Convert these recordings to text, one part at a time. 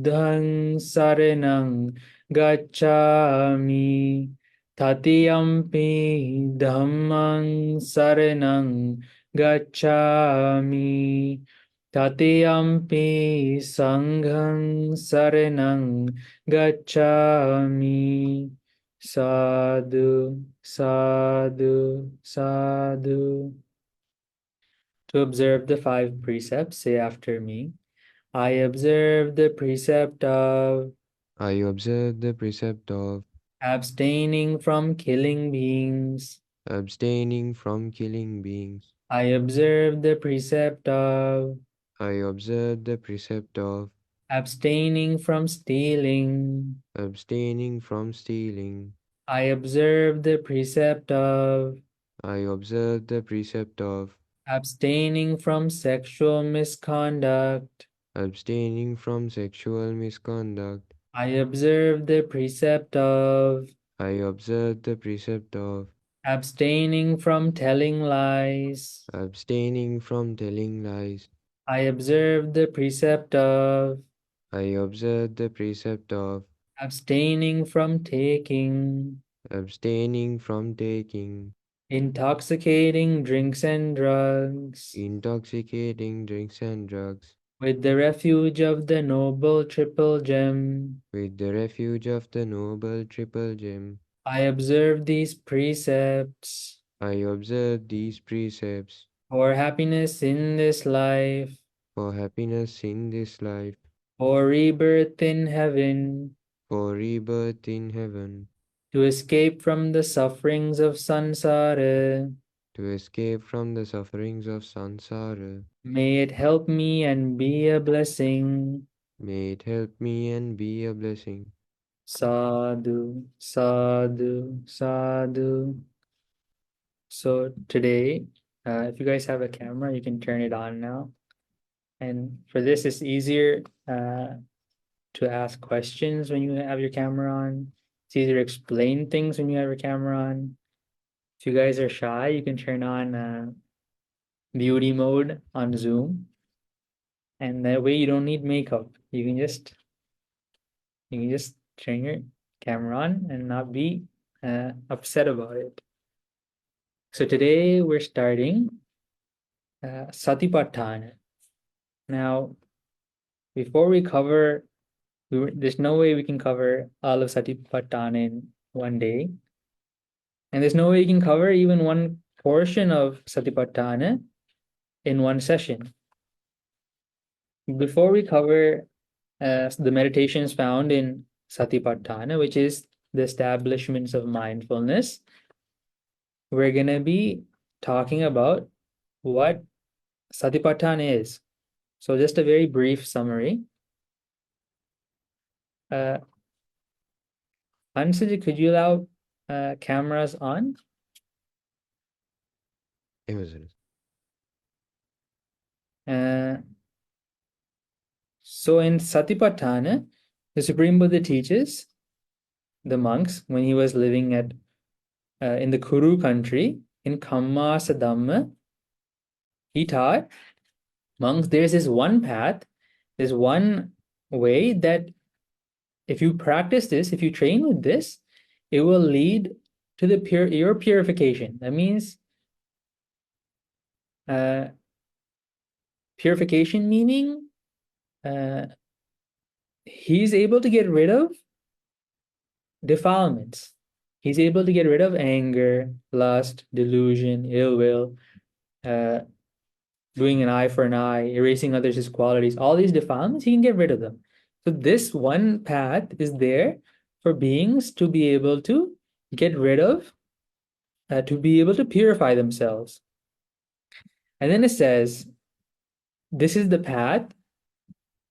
Buddhaṃ saraṇaṃ gacchāmi Tatiyampi Dhammaṃ saraṇaṃ gacchāmi Tatiyampi Sanghaṃ saraṇaṃ gacchāmi. Sadhu, sadhu, sadhu. To observe the 5 precepts, say after me. I observe the precept of I observe the precept of abstaining from killing beings. abstaining from killing beings. I observe the precept of I observe the precept of abstaining from stealing. abstaining from stealing. I observe the precept of I observe the precept of abstaining from sexual misconduct. abstaining from sexual misconduct. I observe the precept of I observe the precept of abstaining from telling lies. abstaining from telling lies. I observe the precept of I observe the precept of abstaining from taking abstaining from taking intoxicating drinks and drugs intoxicating drinks and drugs with the refuge of the noble triple gem. with the refuge of the noble triple gem. I observe these precepts I observe these precepts for happiness in this life, for happiness in this life, for rebirth in heaven, for rebirth in heaven, to escape from the sufferings of samsara. to escape from the sufferings of samsara. May it help me and be a blessing. May it help me and be a blessing. Sadhu, sadhu, sadhu. So today, if you guys have a camera, you can turn it on now. And for this, it's easier to ask questions when you have your camera on. It's easier to explain things when you have your camera on. If you guys are shy, you can turn on beauty mode on Zoom. And that way you don't need makeup. You can just turn your camera on and not be upset about it. So today we're starting Satipaṭṭhāna. Now, before we cover, there's no way we can cover all of Satipaṭṭhāna in one day. And there's no way you can cover even one portion of Satipaṭṭhāna in one session. Before we cover the meditations found in Satipaṭṭhāna, which is the establishments of mindfulness, we're going to be talking about what Satipaṭṭhāna is. So just a very brief summary. 𝗪𝗛𝗔, could you allow cameras on? So in Satipaṭṭhāna, the Supreme Buddha teaches the monks when he was living at in the Kuru country in Kamasa Dhamma. He taught monks there's this one path, this one way that if you practice this, if you train with this, it will lead to your purification. That means purification meaning he's able to get rid of defilements. He's able to get rid of anger, lust, delusion, ill will, doing an eye for an eye, erasing others' qualities. All these defilements, he can get rid of them. So this one path is there for beings to be able to get rid of, to be able to purify themselves. And then it says, this is the path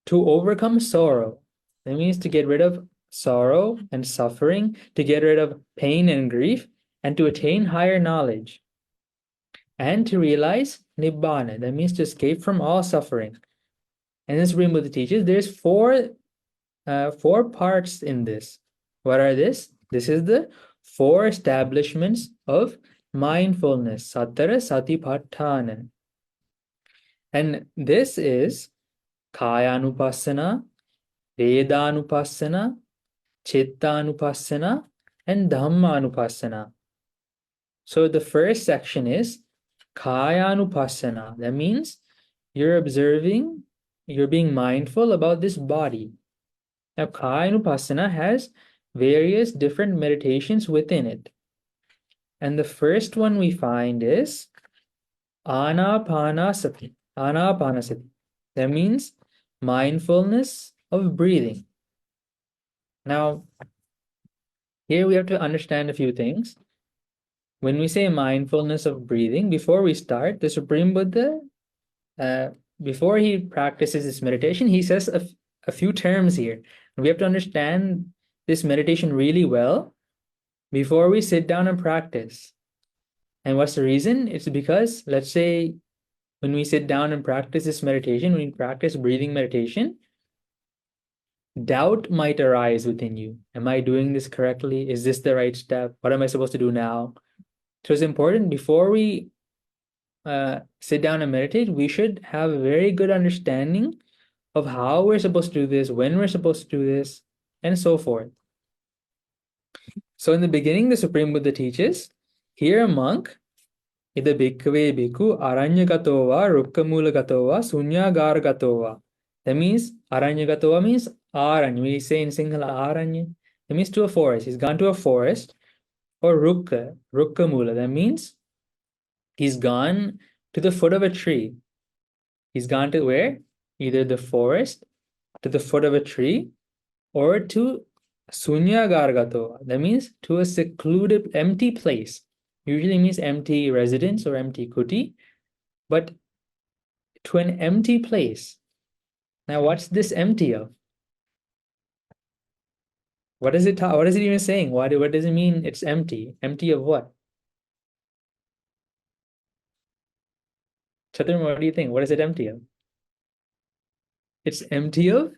to overcome sorrow. That means to get rid of sorrow and suffering, to get rid of pain and grief, and to attain higher knowledge. And to realize Nibbana, that means to escape from all suffering. And as Supreme Buddha teaches, there's four parts in this. What are this? This is the 4 establishments of mindfulness, Sattara Satipaṭṭhāna. And this is Kāyanupassana, Vedanupassana, Chittanupassana, and Dhammanupassana. So the first section is Kayanupassana. That means you're observing, you're being mindful about this body. Now, Kayanupassana has various different meditations within it. And the first one we find is Anapanasati. Anapanasati. That means mindfulness of breathing. Now, here we have to understand a few things. When we say mindfulness of breathing, before we start, the Supreme Buddha, before he practices this meditation, he says a few terms here. We have to understand this meditation really well before we sit down and practice. And what's the reason? It's because, let's say, when we sit down and practice this meditation, when we practice breathing meditation, doubt might arise within you. Am I doing this correctly? Is this the right step? What am I supposed to do now? So it's important before we sit down and meditate, we should have a very good understanding of how we're supposed to do this, when we're supposed to do this, and so forth. So in the beginning, the Supreme Buddha teaches, here a monk, 𝗏𝗶𝗶𝗂 𝗪ඤ්ඤගතෝ රුක්ඛමූලගතෝ ශුඤ්ඤාගාරගතෝ. That means āranyagato means aranya. We say in Sinhala aranya. It means to a forest. He's gone to a forest. Or rukkamula. That means he's gone to the foot of a tree. He's gone to where? Either the forest, to the foot of a tree, or to ශුඤ්ඤාගාරගතෝ. That means to a secluded, empty place. Usually means empty residence or empty kuti, but to an empty place. Now, what's this empty of? What is it? What is it even saying? What does it mean? It's empty. Empty of what? Chaturma, what do you think? What is it empty of? It's empty of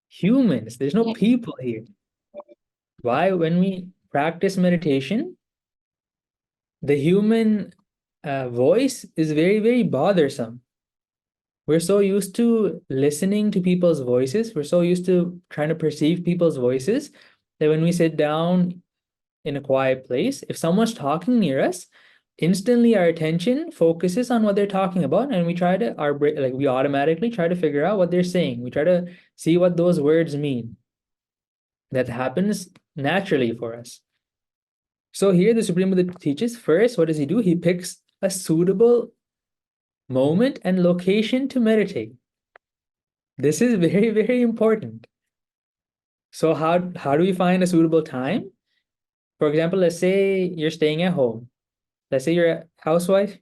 humans. There's no people here. Why? When we practice meditation, the human voice is very, very bothersome. We're so used to listening to people's voices. We're so used to trying to perceive people's voices that when we sit down in a quiet place, if someone's talking near us, instantly our attention focuses on what they're talking about, and we try to, we automatically try to figure out what they're saying. We try to see what those words mean. That happens naturally for us. So here the Supreme Buddha teaches, first, what does he do? He picks a suitable moment and location to meditate. This is very, very important. So how do we find a suitable time? For example, let's say you're staying at home. Let's say you're a housewife.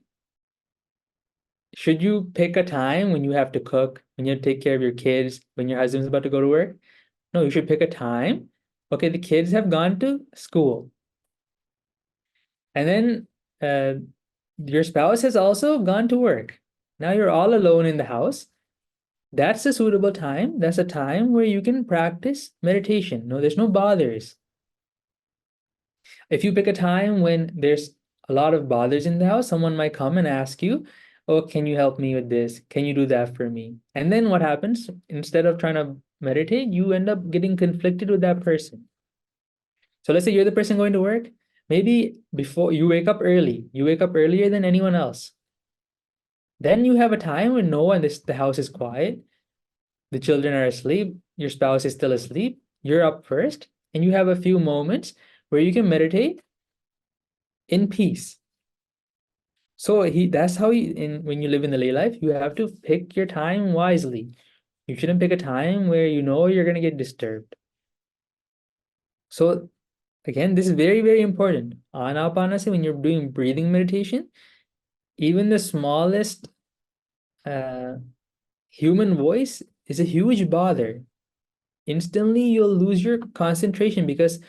Should you pick a time when you have to cook, when you have to take care of your kids, when your husband's about to go to work? No, you should pick a time. Okay, the kids have gone to school. And then your spouse has also gone to work. Now you're all alone in the house. That's a suitable time. That's a time where you can practice meditation. No, there's no bothers. If you pick a time when there's a lot of bothers in the house, someone might come and ask you, oh, can you help me with this? Can you do that for me? And then what happens? Instead of trying to meditate, you end up getting conflicted with that person. So let's say you're the person going to work. Maybe before you wake up early, you wake up earlier than anyone else. Then you have a time when no one, the house is quiet, the children are asleep, your spouse is still asleep, you're up first, and you have a few moments where you can meditate in peace. So that's how when you live in the lay life, you have to pick your time wisely. You shouldn't pick a time where you know you're going to get disturbed. So again, this is very, very important. Anapanasati, when you're doing breathing meditation, even the smallest human voice is a huge bother. Instantly, you'll lose your concentration because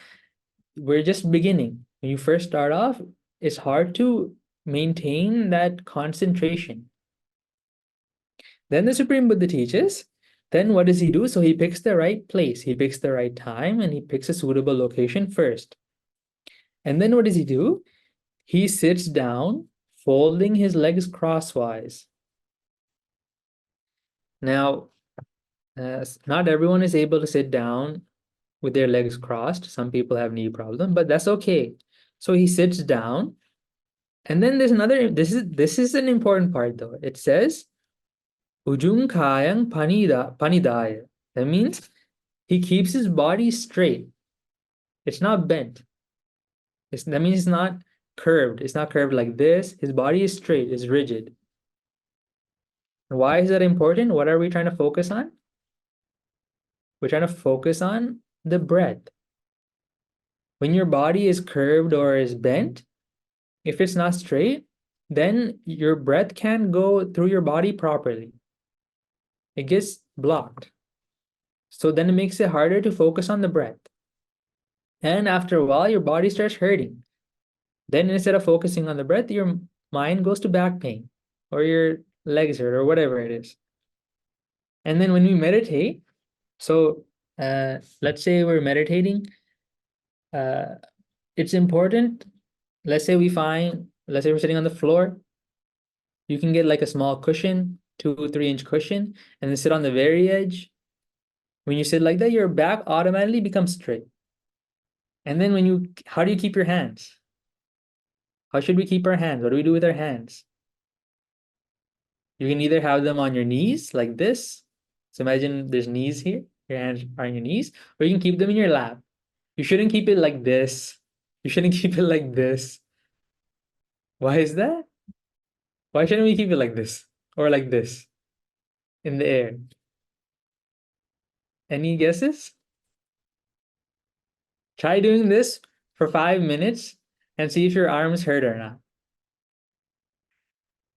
we're just beginning. When you first start off, it's hard to maintain that concentration. Then the Supreme Buddha teaches, then what does he do? So he picks the right place, he picks the right time, and he picks a suitable location first. And then what does he do? He sits down, folding his legs crosswise. Now, Not everyone is able to sit down with their legs crossed. Some people have knee problem, but that's okay. So he sits down, and then there's another. This is an important part though. It says ujung kayang panidaya. That means he keeps his body straight. It's not bent. That means it's not curved. It's not curved like this. His body is straight. It's rigid. And why is that important? What are we trying to focus on? We're trying to focus on the breath. When your body is curved or is bent, if it's not straight, then your breath can't go through your body properly. It gets blocked. So then it makes it harder to focus on the breath. And after a while, your body starts hurting. Then instead of focusing on the breath, your mind goes to back pain or your legs hurt or whatever it is. And then when we meditate, so let's say we're meditating, it's important. Let's say we're sitting on the floor. You can get like a small cushion, 2-3 inch cushion, and then sit on the very edge. When you sit like that, your back automatically becomes straight. And then how do you keep your hands? How should we keep our hands? What do we do with our hands? You can either have them on your knees like this. So imagine there's knees here. Your hands are on your knees, or you can keep them in your lap. You shouldn't keep it like this. You shouldn't keep it like this. Why is that? Why shouldn't we keep it like this or like this in the air? Any guesses? Try doing this for 5 minutes and see if your arms hurt or not.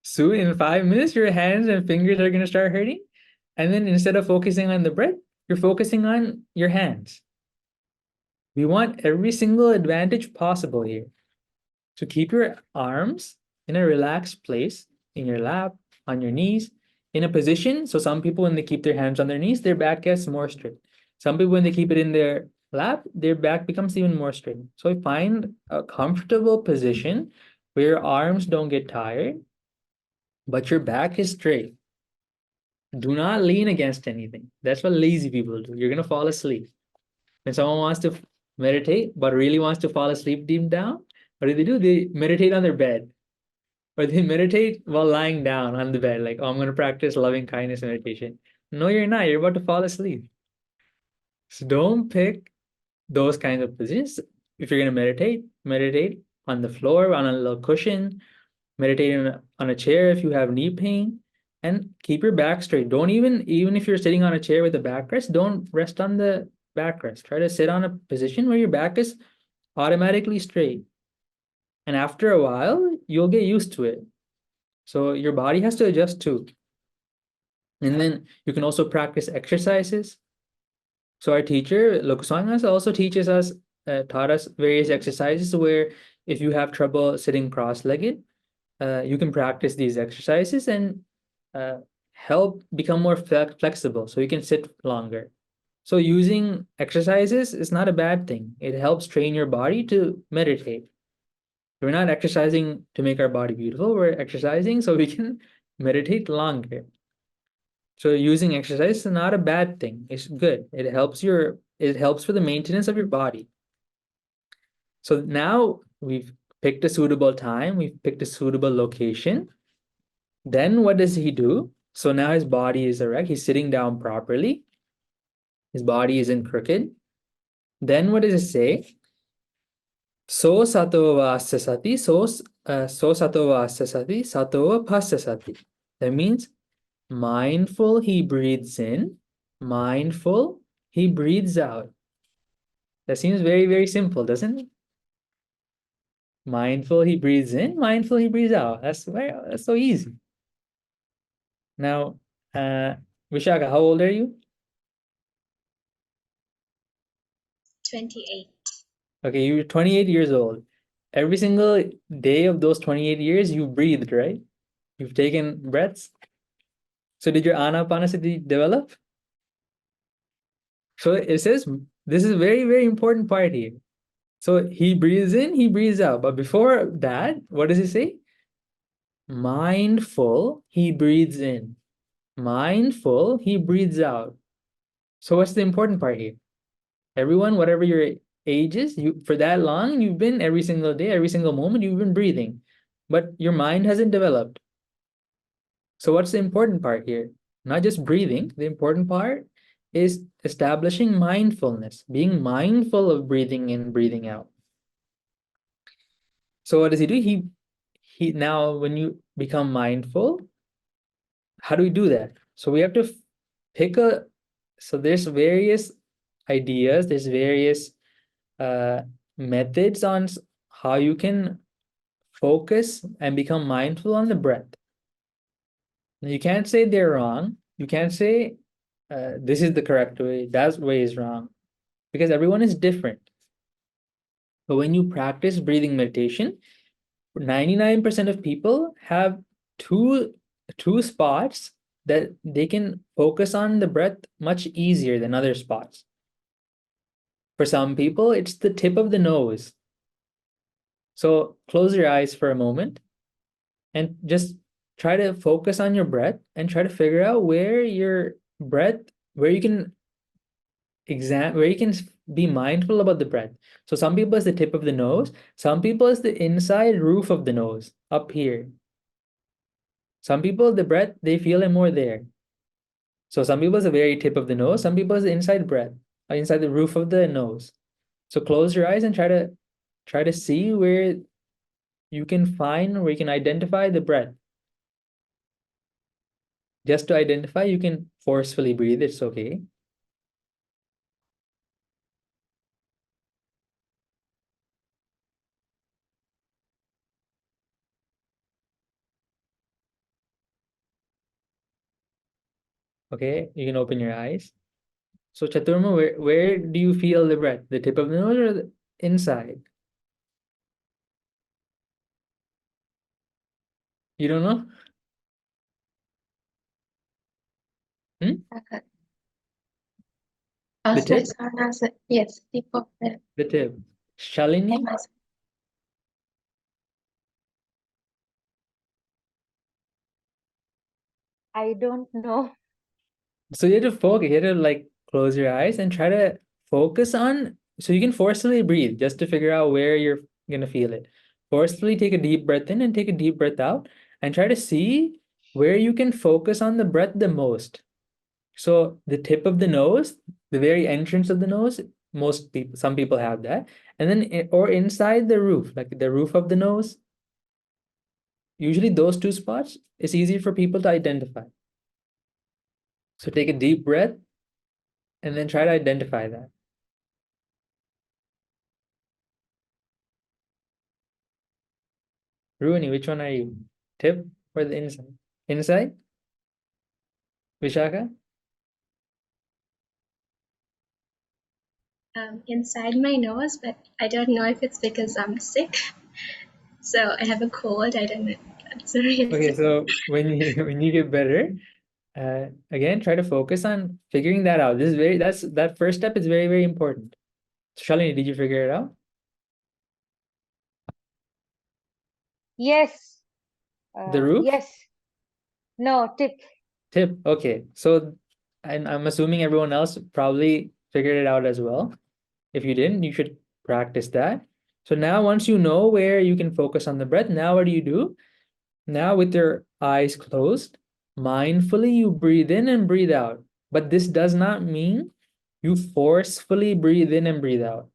Soon, in 5 minutes, your hands and fingers are going to start hurting. And then instead of focusing on the breath, you're focusing on your hands. We want every single advantage possible here. So keep your arms in a relaxed place, in your lap, on your knees, in a position. So some people, when they keep their hands on their knees, their back gets more straight. Some people, when they keep it in their lap, their back becomes even more straight. So find a comfortable position where your arms don't get tired, but your back is straight. Do not lean against anything. That's what lazy people do. You're going to fall asleep. When someone wants to meditate, but really wants to fall asleep deep down, what do? They meditate on their bed. Or they meditate while lying down on the bed, like, oh, I'm going to practice loving kindness meditation. No, you're not. You're about to fall asleep. So don't pick those kinds of positions. If you're going to meditate on the floor, on a little cushion, meditate on a chair if you have knee pain, and keep your back straight. Don't even if you're sitting on a chair with a backrest, don't rest on the backrest. Try to sit on a position where your back is automatically straight. And after a while, you'll get used to it. So your body has to adjust too. And then you can also practice exercises. So our teacher, 𝗏 also taught us various exercises where if you have trouble sitting cross-legged, you can practice these exercises and help become more flexible so you can sit longer. So using exercises is not a bad thing. It helps train your body to meditate. We're not exercising to make our body beautiful. We're exercising so we can meditate longer. So using exercise is not a bad thing. It's good. It helps for the maintenance of your body. So now we've picked a suitable time. We've picked a suitable location. Then what does he do? So now his body is erect. He's sitting down properly. His body isn't crooked. Then what does it say? 𝗏𝗏𝗂𝗏𝗂𝗏𝗂 𝗏𝗏𝗂𝗏𝗂𝗏𝗂. That means mindful, he breathes in. Mindful, he breathes out. That seems very, very simple, doesn't it? Mindful, he breathes in. Mindful, he breathes out. That's so easy. Now, Vishaka, how old are you? 28. Okay, you're 28 years old. Every single day of those 28 years, you breathed, right? You've taken breaths. So did your anapanasati develop? So it says, this is a very, very important part here. So he breathes in, he breathes out. But before that, what does he say? Mindful, he breathes in. Mindful, he breathes out. So what's the important part here? Everyone, whatever your age is, for that long, you've been every single day, every single moment, you've been breathing, but your mind hasn't developed. So what's the important part here? Not just breathing. The important part is establishing mindfulness, being mindful of breathing in, breathing out. So what does he do? He now, when you become mindful, how do we do that? So we have to pick so there's various ideas, there's various methods on how you can focus and become mindful on the breath. You can't say they're wrong. You can't say this is the correct way, that way is wrong, because everyone is different. But when you practice breathing meditation, 99% of people have two spots that they can focus on the breath much easier than other spots. For some people, it's the tip of the nose. So close your eyes for a moment and just try to focus on your breath and try to figure out where your breath, where you can be mindful about the breath. So some people it's the tip of the nose, some people it's the inside roof of the nose, up here. Some people, the breath, they feel it more there. So some people it's the very tip of the nose, some people it's the inside breath, inside the roof of the nose. So close your eyes and try to see where you can find, where you can identify the breath. Just to identify, you can forcefully breathe, it's okay. Okay, you can open your eyes. So Chaturma, where do you feel the breath? The tip of the nose or the inside? You don't know? Hmm? The tip? Yes, tip of The tip. Shalini? nose. I don't know. So you have to focus, you have to like close your eyes and try to focus on, so you can forcefully breathe just to figure out where you're gonna feel it. Forcefully take a deep breath in and take a deep breath out and try to see where you can focus on the breath the most. So the tip of the nose, the very entrance of the nose, some people have that. And then, or inside the roof, like the roof of the nose. Usually those two spots, it's easy for people to identify. So take a deep breath and then try to identify that. Ruini, which one are you? Tip or the inside? Inside? Vishaka? Inside my nose, but I don't know if it's because I'm sick. So I have a cold. I don't know. That's the reason. Okay, so when you get better, again, try to focus on figuring that out. That first step is very, very important. Shalini, did you figure it out? Yes. The roof? Yes. No, tip. Tip. Okay. So, and I'm assuming everyone else probably figured it out as well. If you didn't, you should practice that. So now once you know where you can focus on the breath, now what do? Now with your eyes closed, mindfully you breathe in and breathe out. But this does not mean you forcefully breathe in and breathe out.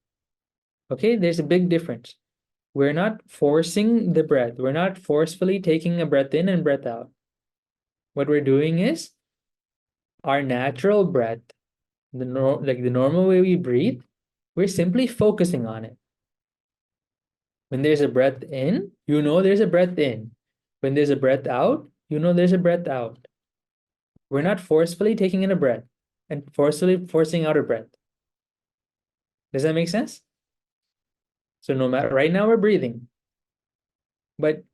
Okay, there's a big difference. We're not forcing the breath. We're not forcefully taking a breath in and breath out. What we're doing is our natural breath, the normal way we breathe, we're simply focusing on it. When there's a breath in, you know there's a breath in. When there's a breath out, you know there's a breath out. We're not forcefully taking in a breath and forcefully forcing out a breath. Does that make sense? So no matter, right now we're breathing, but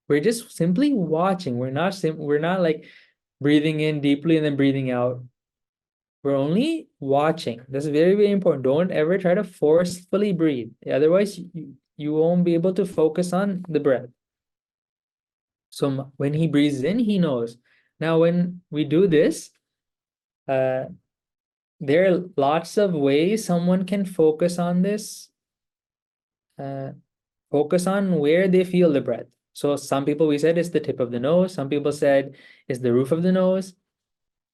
we're just simply watching. We're not like breathing in deeply and then breathing out. We're only watching. That's very, very important. Don't ever try to forcefully breathe. Otherwise, you won't be able to focus on the breath. So when he breathes in, he knows. Now, when we do this, there are lots of ways someone can focus on this. Focus on where they feel the breath. So some people, we said, it's the tip of the nose. Some people said it's the roof of the nose.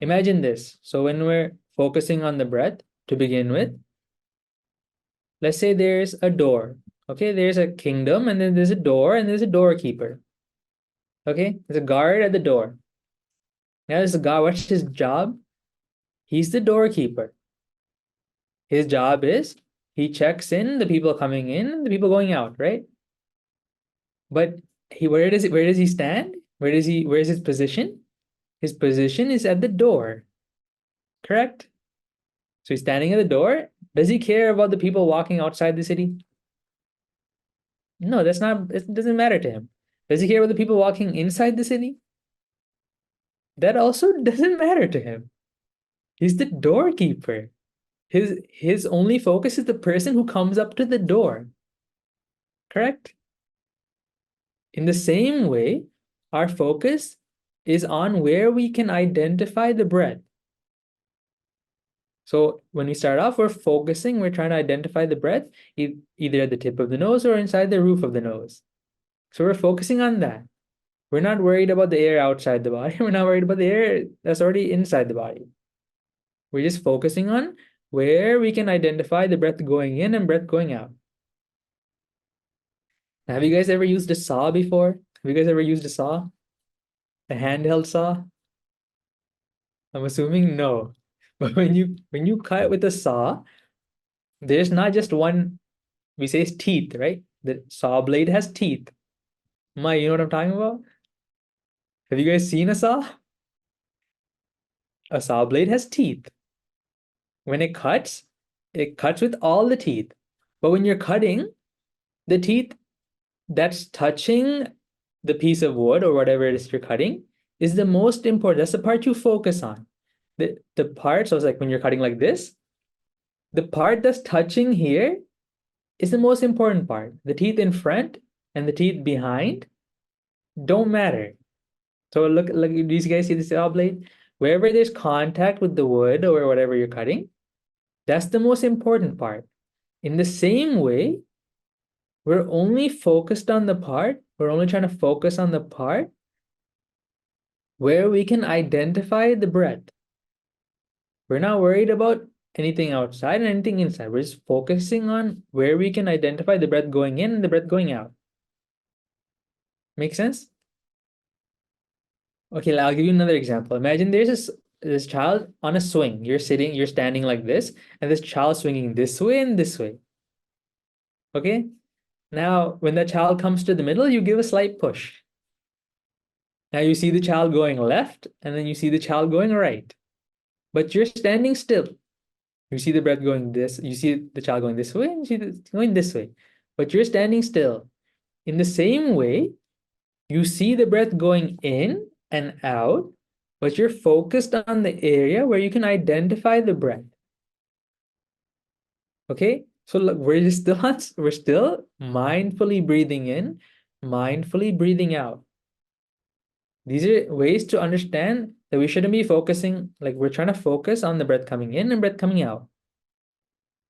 Imagine this. So when we're focusing on the breath to begin with, let's say there's a door. Okay, there's a kingdom, and then there's a door, and there's a doorkeeper. Okay, there's a guard at the door. Now there's a guard. What's his job? He's the doorkeeper. His job is he checks in the people coming in, the people going out, right? But where does he stand? Where's his position? His position is at the door. Correct? So he's standing at the door. Does he care about the people walking outside the city? No, it doesn't matter to him. Does he care about the people walking inside the city? That also doesn't matter to him. He's the doorkeeper. His only focus is the person who comes up to the door. Correct? In the same way, our focus is on where we can identify the breath. So when we start off, we're trying to identify the breath either at the tip of the nose or inside the roof of the nose. So we're focusing on that. We're not worried about the air outside the body. We're not worried about the air that's already inside the body. We're just focusing on where we can identify the breath going in and breath going out. Now, have you guys ever used a saw before? Have you guys ever used a saw? A handheld saw? I'm assuming no. But when you cut with a saw, there's not just one, we say it's teeth, right? The saw blade has teeth. You know what I'm talking about? Have you guys seen a saw? A saw blade has teeth. When it cuts with all the teeth. But when you're cutting, the teeth that's touching the piece of wood or whatever it is you're cutting is the most important. That's the part you focus on. The part, so it's like when you're cutting like this, the part that's touching here is the most important part. The teeth in front and the teeth behind don't matter. So look, do you guys see the saw blade? Wherever there's contact with the wood or whatever you're cutting, that's the most important part. In the same way, we're only focused on the part, we're only trying to focus on the part where we can identify the breath. We're not worried about anything outside and anything inside. We're just focusing on where we can identify the breath going in and the breath going out. Make sense? Okay, I'll give you another example. Imagine there's this child on a swing. You're standing like this, and this child swinging this way and this way. Okay? Now, when that child comes to the middle, you give a slight push. Now you see the child going left, and then you see the child going right. But you're standing still. You see the breath going this, you see the child going this way, and you see it going this way. But you're standing still. In the same way, you see the breath going in and out, but you're focused on the area where you can identify the breath. Okay? So look, we're still mindfully breathing in, mindfully breathing out. These are ways to understand that we shouldn't be focusing, like we're trying to focus on the breath coming in and breath coming out.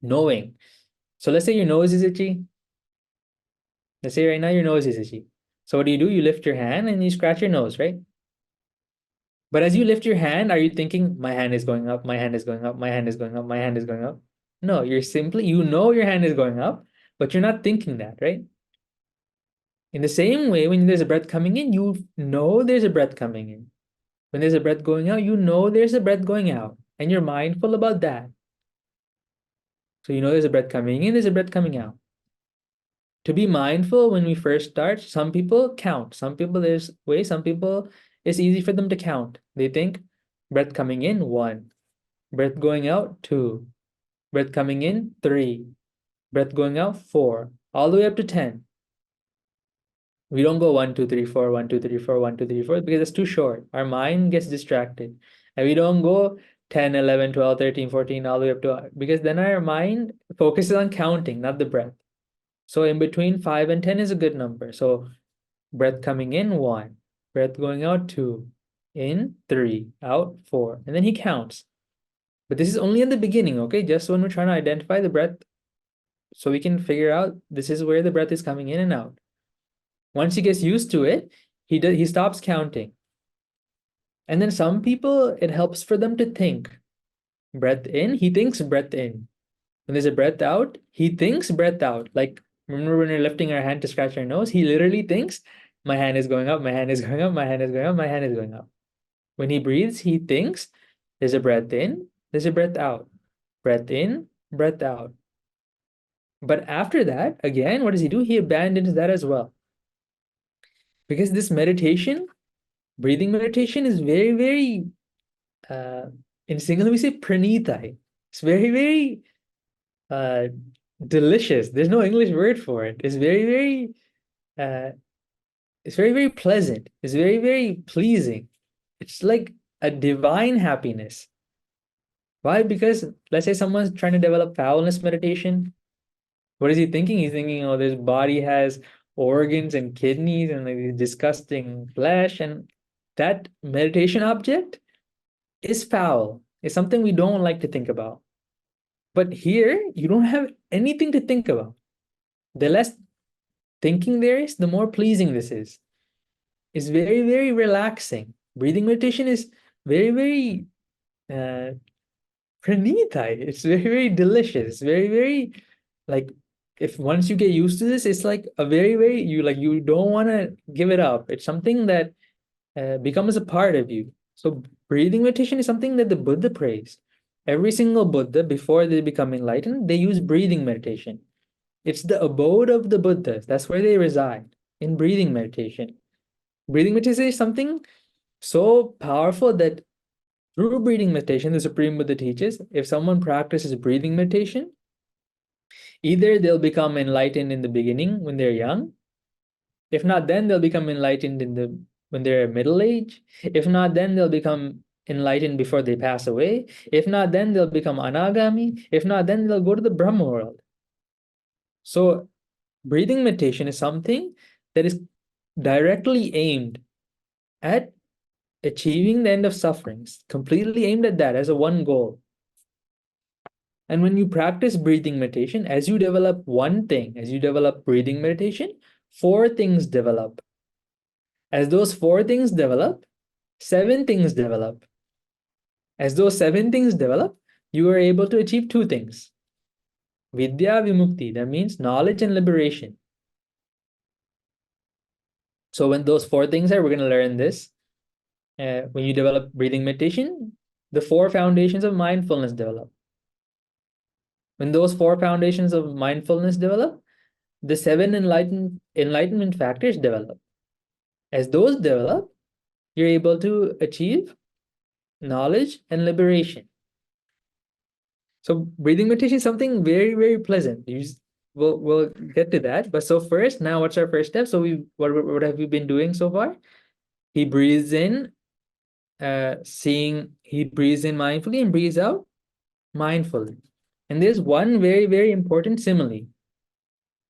Knowing. So let's say your nose is itchy. Let's say right now your nose is itchy. So what do? You lift your hand and you scratch your nose, right? But as you lift your hand, are you thinking, my hand is going up, my hand is going up, my hand is going up, my hand is going up? No, you're simply, you know your hand is going up, but you're not thinking that, right? In the same way, when there's a breath coming in, you know there's a breath coming in. When there's a breath going out, you know there's a breath going out, and you're mindful about that. So you know there's a breath coming in, there's a breath coming out. To be mindful when we first start, some people count. Some people, it's easy for them to count. They think breath coming in, 1. Breath going out, 2. Breath coming in, 3. Breath going out, 4. All the way up to 10. We don't go 1, 2, 3, 4, 1, 2, 3, 4, 1, 2, 3, 4 because it's too short. Our mind gets distracted. And we don't go 10, 11, 12, 13, 14, all the way up to, because then our mind focuses on counting, not the breath. So in between 5 and 10 is a good number. So breath coming in, 1. Breath going out, 2. In, 3. Out, 4. And then he counts. But this is only in the beginning, okay? Just when we're trying to identify the breath, so we can figure out this is where the breath is coming in and out. Once he gets used to it, he stops counting. And then some people, it helps for them to think. Breath in, he thinks breath in. When there's a breath out, he thinks breath out. Like, remember when we're lifting our hand to scratch our nose, he literally thinks, my hand is going up, my hand is going up, my hand is going up, my hand is going up. When he breathes, he thinks, there's a breath in, there's a breath out. Breath in, breath out. But after that, again, what does he do? He abandons that as well. Because this meditation, breathing meditation, is very, very, in Sinhala we say pranithai. It's very, very delicious. There's no English word for it. It's very, very pleasant. It's very, very pleasing. It's like a divine happiness. Why? Because let's say someone's trying to develop foulness meditation. What is he thinking? He's thinking, oh, this body has organs and kidneys and like disgusting flesh, and that meditation object is foul. It's something we don't like to think about. But here, you don't have anything to think about. The less thinking there is, the more pleasing this is. It's very, very relaxing. Breathing meditation is very, very pranithai. It's very, very delicious. Very, very, like, if once you get used to this, it's like a very, very, you don't want to give it up. It's something that becomes a part of you. So breathing meditation is something that the Buddha praised. Every single Buddha, before they become enlightened, they use breathing meditation. It's the abode of the Buddhas. That's where they reside, in breathing meditation. Breathing meditation is something so powerful that through breathing meditation, the Supreme Buddha teaches, if someone practices breathing meditation, either they'll become enlightened in the beginning when they're young. If not, then they'll become enlightened when they're middle age. If not, then they'll become enlightened before they pass away. If not, then they'll become anagami. If not, then they'll go to the Brahma world. So breathing meditation is something that is directly aimed at achieving the end of sufferings, completely aimed at that as a one goal. And when you practice breathing meditation, as you develop one thing, as you develop breathing meditation, 4 things develop. As those 4 things develop, 7 things develop. As those 7 things develop, you are able to achieve 2 things. Vidya vimukti, that means knowledge and liberation. So when those 4 things are, we're going to learn this. When you develop breathing meditation, the 4 foundations of mindfulness develop. When those 4 foundations of mindfulness develop, the 7 enlightenment factors develop. As those develop, you're able to achieve knowledge and liberation. So breathing meditation is something very, very pleasant. We'll get to that. But so first, now what's our first step? So what have we been doing so far? He breathes in, he breathes in mindfully and breathes out mindfully. And there's one very, very important simile.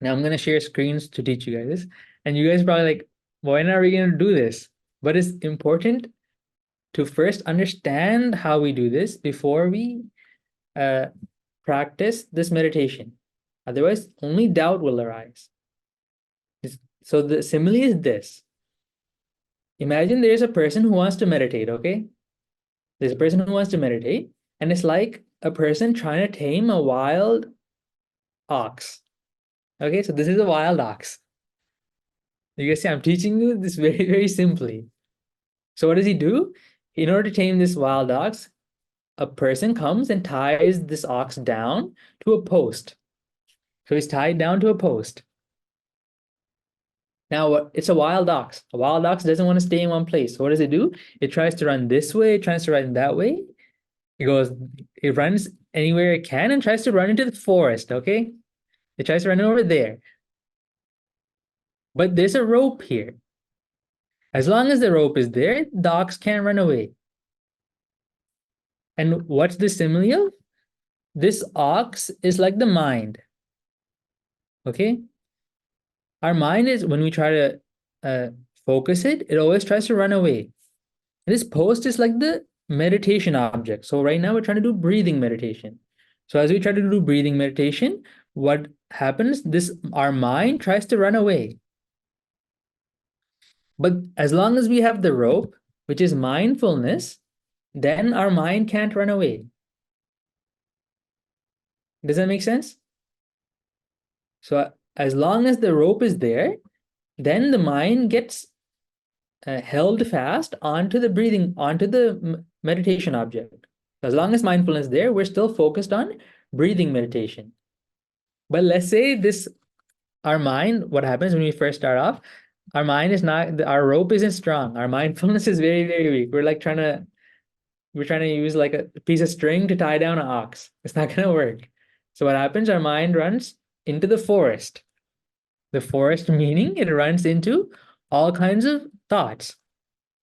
Now I'm going to share screens to teach you guys this. And you guys are probably like, when are we going to do this? But it's important to first understand how we do this before we practice this meditation. Otherwise, only doubt will arise. So the simile is this. Imagine there's a person who wants to meditate, okay? There's a person who wants to meditate, and it's like a person trying to tame a wild ox. Okay, so this is a wild ox. You guys see, I'm teaching you this very, very simply. So what does he do? In order to tame this wild ox, a person comes and ties this ox down to a post. So he's tied down to a post. Now, it's a wild ox. A wild ox doesn't want to stay in one place. So what does it do? It tries to run this way, it tries to run that way. It runs anywhere it can and tries to run into the forest, okay? It tries to run over there. But there's a rope here. As long as the rope is there, the ox can't run away. And what's the simile of? This ox is like the mind. Okay? Our mind is, when we try to focus it, it always tries to run away. And this post is like the meditation object. So right now we're trying to do breathing meditation. So as we try to do breathing meditation, what happens? Our mind tries to run away. But as long as we have the rope, which is mindfulness, then our mind can't run away. Does that make sense? So as long as the rope is there, then the mind gets held fast onto the breathing, onto the meditation object. As long as mindfulness is there, we're still focused on breathing meditation. But let's say our mind, what happens when we first start off, our mind is not, our rope isn't strong. Our mindfulness is very, very weak. We're trying to use like a piece of string to tie down an ox. It's not going to work. So what happens? Our mind runs into the forest. The forest meaning it runs into all kinds of thoughts.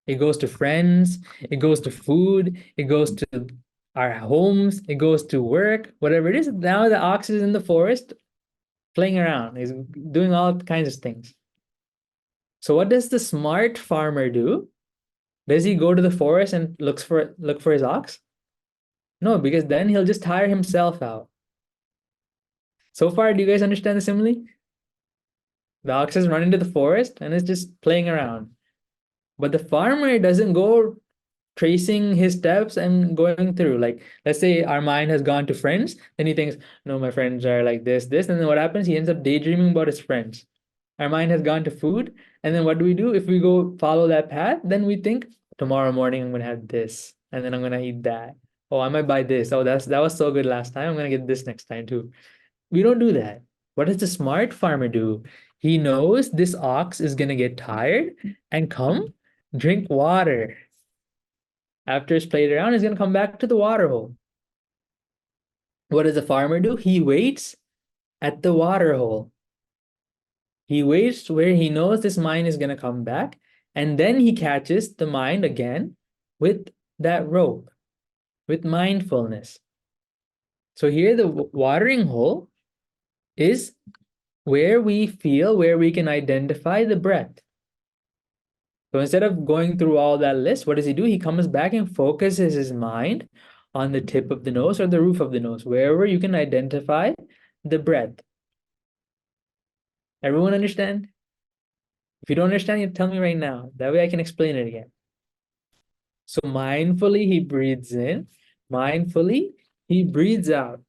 It goes to friends, it goes to food, it goes to our homes, it goes to work, whatever it is. Now the ox is in the forest playing around. He's doing all kinds of things. So what does the smart farmer do? Does he go to the forest and look for his ox? No, because then he'll just tire himself out. So far, do you guys understand the simile? The ox is running to the forest and is just playing around. But the farmer doesn't go tracing his steps and going through. Like, let's say our mind has gone to friends, then he thinks, no, my friends are like this, and then what happens? He ends up daydreaming about his friends. Our mind has gone to food, and then what do? If we go follow that path, then we think, tomorrow morning I'm gonna have this, and then I'm gonna eat that. Oh, I might buy this. Oh, that was so good last time. I'm gonna get this next time too. We don't do that. What does the smart farmer do? He knows this ox is gonna get tired and come drink water. After it's played around, he's gonna come back to the water hole. What does the farmer do? He waits at the water hole. He waits where he knows this mind is gonna come back, and then he catches the mind again with that rope, with mindfulness. So here the watering hole is where we can identify the breath. So instead of going through all that list, what does he do? He comes back and focuses his mind on the tip of the nose or the roof of the nose, wherever you can identify the breath. Everyone understand? If you don't understand, you tell me right now. That way I can explain it again. So mindfully he breathes in, mindfully he breathes out.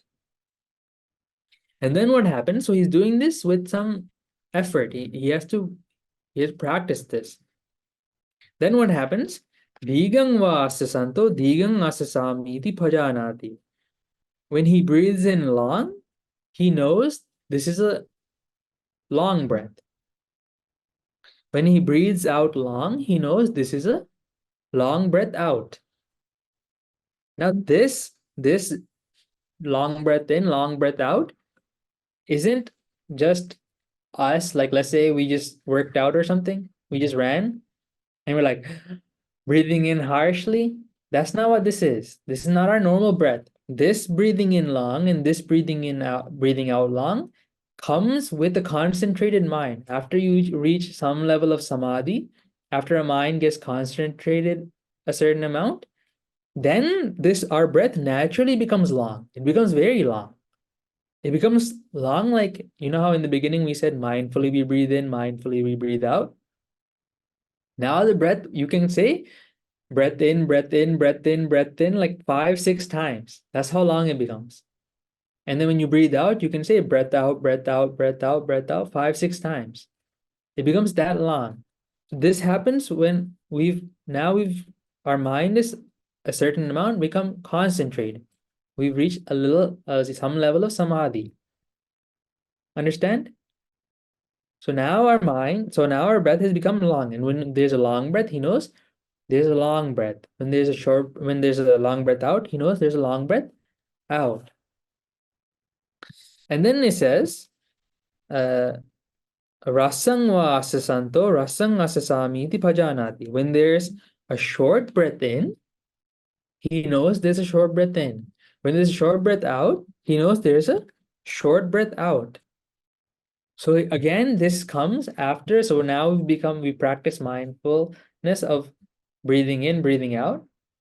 And then what happens? So he's doing this with some effort. He has practiced this. Then what happens? Dīghang va asasanto dīghang asasamīti bhajanāti. When he breathes in long, he knows this is a long breath. When he breathes out long, he knows this is a long breath out. Now this long breath in, long breath out isn't just us, like let's say we just worked out or something, we just ran, and we're like breathing in harshly. That's not what this is. This is not our normal breath. This breathing in long and this breathing out long comes with a concentrated mind. After you reach some level of samadhi, after a mind gets concentrated a certain amount, then our breath naturally becomes long. It becomes very long. It becomes long, like, you know how in the beginning we said mindfully we breathe in, mindfully we breathe out. Now the breath, you can say breath in, breath in, breath in, breath in, like 5-6 times. That's how long it becomes. And then when you breathe out, you can say breath out, breath out, breath out, breath out 5-6 times. It becomes that long. This happens when our mind is a certain amount become concentrated. We've reached some level of samadhi. Understand? So now our breath has become long, and when there's a long breath, he knows there's a long breath. When there's a long breath out, he knows there's a long breath out. And then it says, rasang va asasanto rasang asasamīti bhajanāti. When there's a short breath in, he knows there's a short breath in. When there's a short breath out, he knows there's a short breath out. So again, this comes after. So now we practice mindfulness of breathing in, breathing out.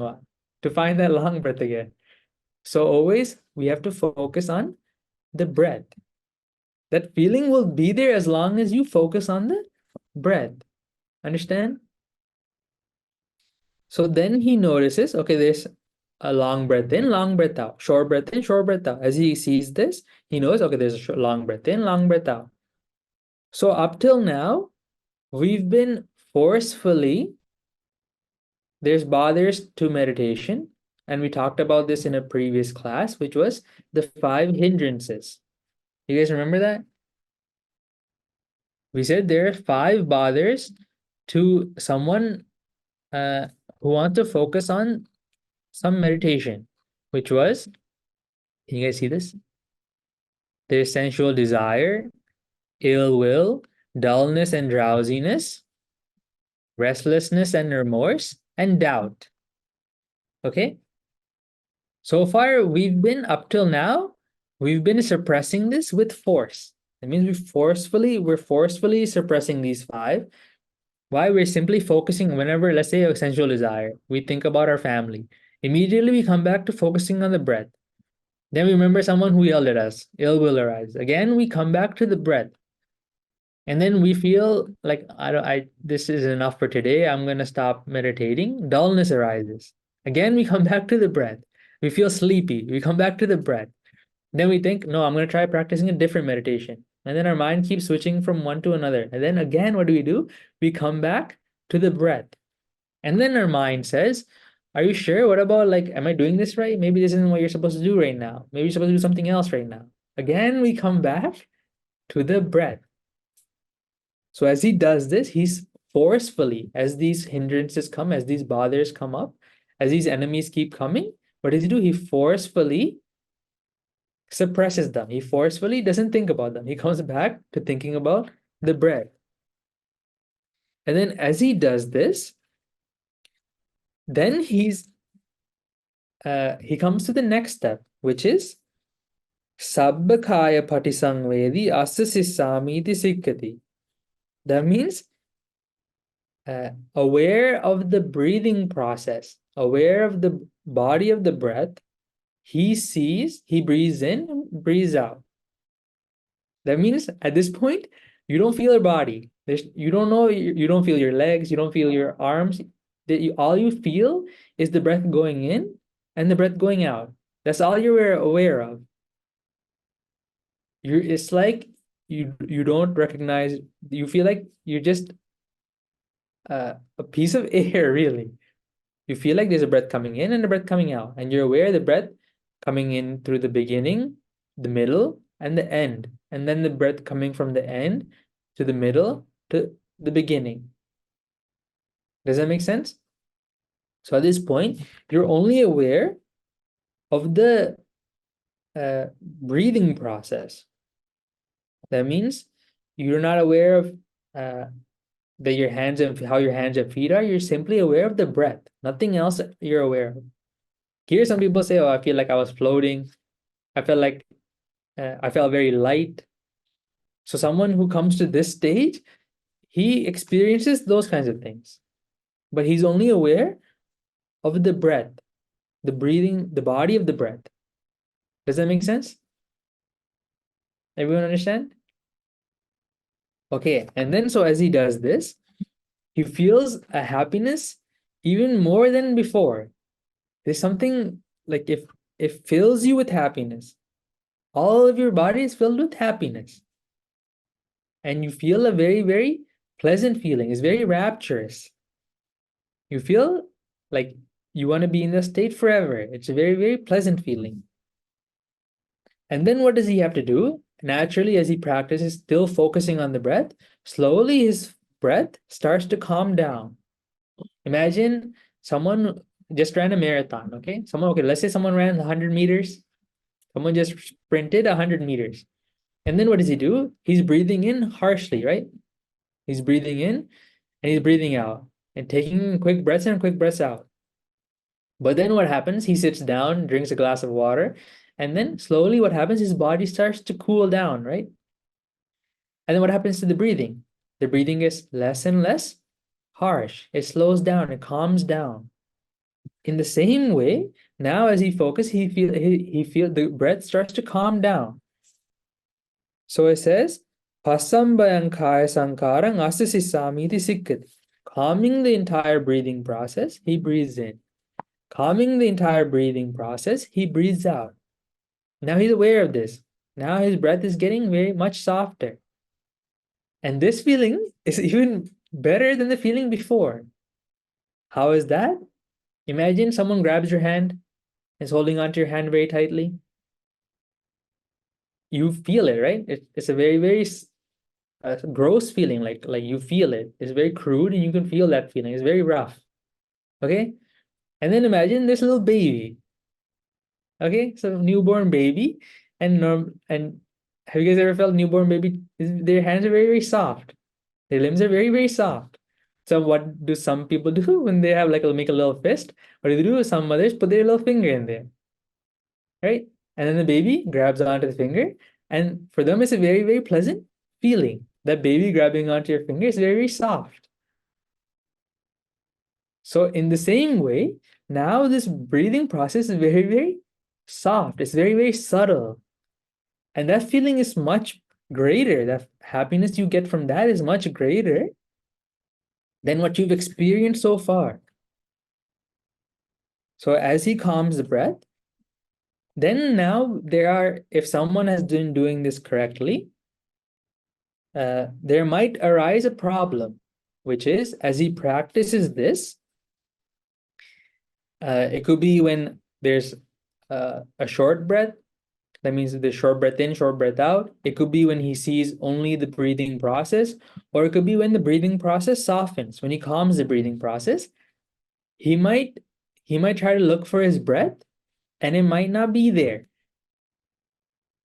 Mahamevnawa, to find that long breath again. So always we have to focus on the breath. That feeling will be there as long as you focus on the breath. Understand? So then he notices, okay, there's a long breath in, long breath out, short breath in, short breath out. As he sees this, he knows, okay, there's a long breath in, long breath out. So up till now, we've been forcefully, there's bothers to meditation, and we talked about this in a previous class, which was the 5 hindrances. You guys remember that? We said there are 5 bothers to someone who wants to focus on some meditation, which was, can you guys see this? There's sensual desire, ill will, dullness and drowsiness, restlessness and remorse, and doubt. Okay? So far, up till now, we've been suppressing this with force. That means we're forcefully suppressing these 5. Why? We're simply focusing whenever, let's say, a sensual desire, we think about our family. Immediately we come back to focusing on the breath. Then we remember someone who yelled at us, ill will arises. Again, we come back to the breath. And then we feel like, this is enough for today, I'm going to stop meditating. Dullness arises. Again, we come back to the breath. We feel sleepy. We come back to the breath. Then we think, no, I'm going to try practicing a different meditation. And then our mind keeps switching from one to another. And then again, what do? We come back to the breath. And then our mind says, are you sure? What about, like, am I doing this right? Maybe this isn't what you're supposed to do right now. Maybe you're supposed to do something else right now. Again, we come back to the breath. So as he does this, he's forcefully, as these hindrances come, as these bothers come up, as these enemies keep coming, what does he do? He forcefully suppresses them. He forcefully doesn't think about them. He comes back to thinking about the breath. And then as he does this, then he comes to the next step, which is 𝗙𝗵𝗁𝗂𝗶 𝗪𝗵𝗂 𝗂𝐵𝗁𝗂. That means aware of the breathing process, aware of the body of the breath. He sees, he breathes in, breathes out. That means at this point, you don't feel your body. You don't know, you don't feel your legs, you don't feel your arms. All you feel is the breath going in and the breath going out. That's all you're aware of. It's like you don't recognize, you feel like you're just a piece of air, really. You feel like there's a breath coming in and a breath coming out, and you're aware of the breath coming in through the beginning, the middle, and the end, and then the breath coming from the end to the middle to the beginning. Does that make sense? So at this point, you're only aware of the breathing process. That means you're not aware of that your hands and how your hands and feet are. You're simply aware of the breath. Nothing else you're aware of. Here, some people say, oh, I feel like I was floating. I felt like I felt very light. So someone who comes to this stage, he experiences those kinds of things, but he's only aware of the breath, the breathing, the body of the breath. Does that make sense? Everyone understand? Okay, and then so as he does this, he feels a happiness even more than before. There's something like if it fills you with happiness, all of your body is filled with happiness. And you feel a very, very pleasant feeling. It's very rapturous. You feel like you want to be in the state forever. It's a very, very pleasant feeling. And then what does he have to do? Naturally, as he practices, still focusing on the breath, slowly his breath starts to calm down. Imagine someone just ran a marathon, okay? Okay, let's say someone ran 100 meters. Someone just sprinted 100 meters. And then what does he do? He's breathing in harshly, right? He's breathing in and he's breathing out and taking quick breaths in and quick breaths out. But then what happens? He sits down, drinks a glass of water, and then slowly what happens? His body starts to cool down, right? And then what happens to the breathing? The breathing is less and less harsh. It slows down, it calms down. In the same way, now as he focuses, he feel the breath starts to calm down. So it says, 𝗪𝗏 𝗪𝗂𝗂 𝗏𝗂 𝗪𝗂𝗂. Calming the entire breathing process, he breathes in. Calming the entire breathing process, he breathes out. Now he's aware of this. Now his breath is getting very much softer. And this feeling is even better than the feeling before. How is that? Imagine someone grabs your hand, is holding onto your hand very tightly. You feel it, right? It's a very, very gross feeling, like you feel it. It's very crude and you can feel that feeling. It's very rough, okay? And then imagine this little baby, okay? So newborn baby, and have you guys ever felt newborn baby? Their hands are very, very soft. Their limbs are very, very soft. So what do some people do when they have make a little fist? What do they do? Some mothers put their little finger in there, right? And then the baby grabs onto the finger, and for them it's a very, very pleasant feeling. That baby grabbing onto your finger is very, very soft. So in the same way, now this breathing process is very, very soft. It's very, very subtle. And that feeling is much greater. That happiness you get from that is much greater than what you've experienced so far. So as he calms the breath, then now if someone has been doing this correctly, there might arise a problem, which is as he practices this, it could be when there's a short breath, that means the short breath in, short breath out. It could be when he sees only the breathing process, or it could be when the breathing process softens. When he calms the breathing process, he might try to look for his breath, and it might not be there.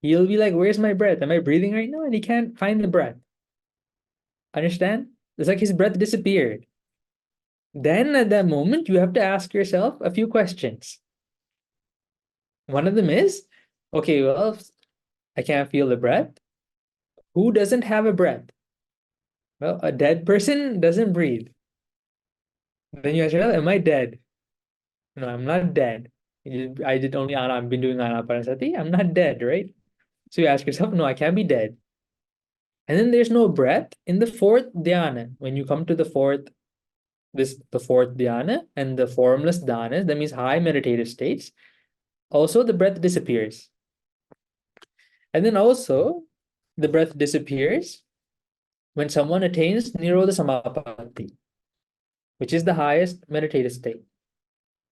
He'll be like, where's my breath? Am I breathing right now? And he can't find the breath. Understand? It's like his breath disappeared. Then at that moment, you have to ask yourself a few questions. One of them is, okay, well, I can't feel the breath. Who doesn't have a breath? Well, a dead person doesn't breathe. Then you ask yourself, am I dead? No, I'm not dead. I've been doing anapanasati. I'm not dead, right? So you ask yourself, no, I can't be dead. And then there's no breath in the fourth dhyana. When you come to the fourth dhyana and the formless dhanas, that means high meditative states, also the breath disappears. And then also the breath disappears when someone attains Nirodha Samapatti, which is the highest meditative state.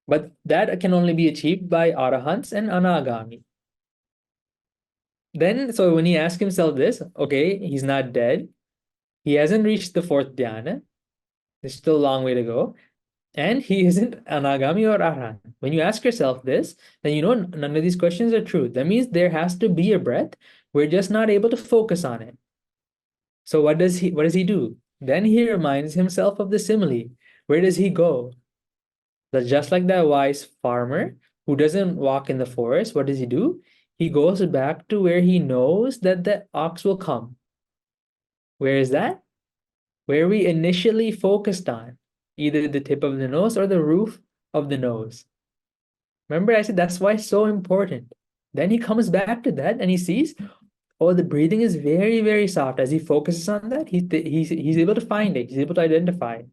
But that can only be achieved by arahants and anagami. Then, so when he asks himself this, okay, he's not dead. He hasn't reached the fourth dhyana. There's still a long way to go. And he isn't anagami or arahant. When you ask yourself this, then you know none of these questions are true. That means there has to be a breath. We're just not able to focus on it. So what does he do? Then he reminds himself of the simile. Where does he go? That just like that wise farmer who doesn't walk in the forest, what does he do? He goes back to where he knows that the ox will come. Where is that? Where we initially focused on, either the tip of the nose or the roof of the nose. Remember, I said that's why it's so important. Then he comes back to that and he sees, oh, the breathing is very, very soft. As he focuses on that, he's able to find it. He's able to identify it.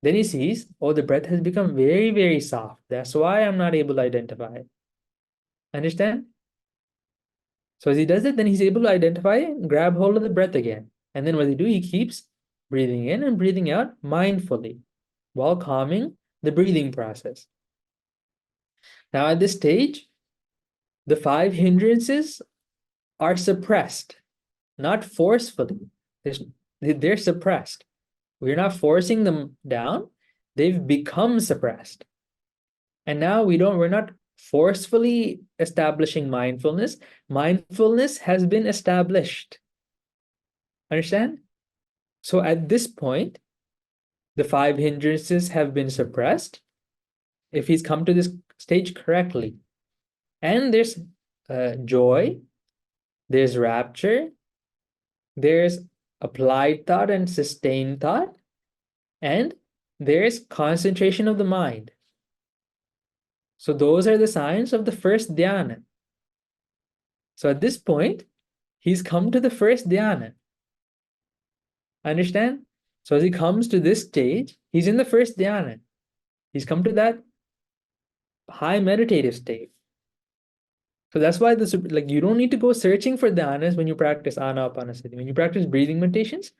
Then he sees, oh, the breath has become very, very soft. That's why I'm not able to identify it. Understand? So as he does it, then he's able to identify it and grab hold of the breath again. And then what does he do? He keeps breathing in and breathing out mindfully while calming the breathing process. Now at this stage, the 5 hindrances are suppressed, not forcefully. They're suppressed. We're not forcing them down. They've become suppressed. And now we're not forcefully establishing mindfulness. Mindfulness has been established. Understand? So at this point, the 5 hindrances have been suppressed if he's come to this stage correctly. And there's joy, there's rapture, there's applied thought and sustained thought, and there's concentration of the mind. So those are the signs of the first dhyana. So at this point, he's come to the first dhyana. Understand? So as he comes to this stage, he's in the first dhyana. He's come to that high meditative state. So that's why this, like, you don't need to go searching for dhyanas when you practice anapanasati. When you practice breathing meditations,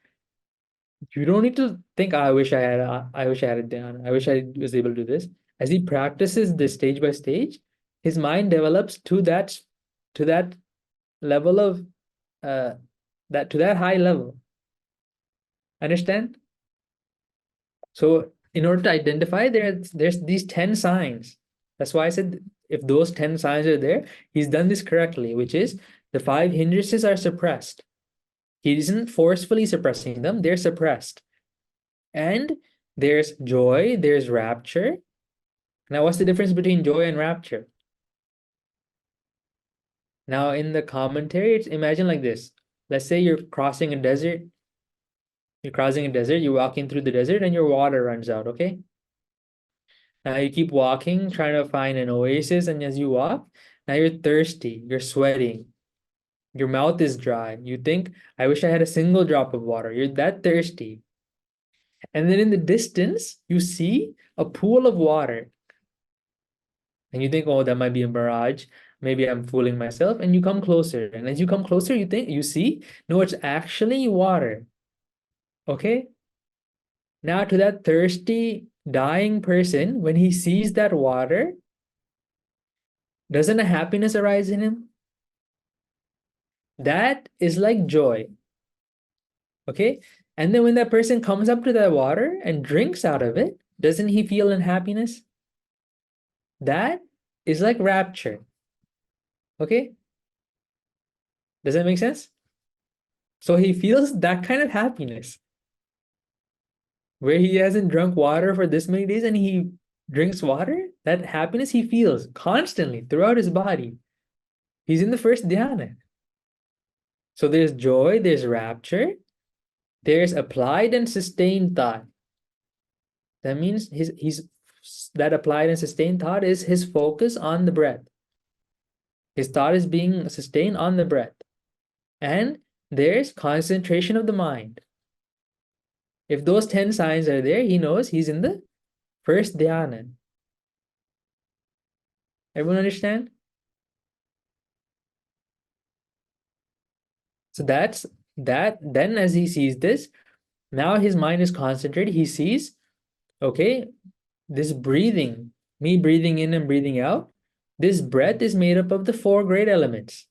you don't need to think, I wish I had a dhyana. I wish I was able to do this. As he practices this stage by stage, his mind develops to that level of to that high level. Understand? So in order to identify, there's these 10 signs. That's why I said if those 10 signs are there, he's done this correctly, which is the 5 hindrances are suppressed. He isn't forcefully suppressing them, they're suppressed. And there's joy, there's rapture. Now, what's the difference between joy and rapture? Now, in the commentary, it's imagine like this. Let's say you're crossing a desert. You're crossing a desert, you're walking through the desert, and your water runs out, okay? Now you keep walking, trying to find an oasis, and as you walk, now you're thirsty, you're sweating, your mouth is dry. You think, I wish I had a single drop of water. You're that thirsty. And then in the distance, you see a pool of water. And you think, oh, that might be a mirage. Maybe I'm fooling myself. And you come closer. And as you come closer, you see, no, it's actually water. Okay? Now to that thirsty, dying person, when he sees that water, doesn't a happiness arise in him? That is like joy. Okay? And then when that person comes up to that water and drinks out of it, doesn't he feel an happiness? That is like rapture. Okay? Does that make sense? So he feels that kind of happiness, where he hasn't drunk water for this many days and he drinks water. That happiness he feels constantly throughout his body. He's in the first dhyana. So there's joy, there's rapture, there's applied and sustained thought. That means that applied and sustained thought is his focus on the breath. His thought is being sustained on the breath. And there's concentration of the mind. If those 10 signs are there, he knows he's in the first dhyana. Everyone understand? So that's that. Then as he sees this, now his mind is concentrated. He sees, okay, this breathing, me breathing in and breathing out, this breath is made up of the 4 great elements.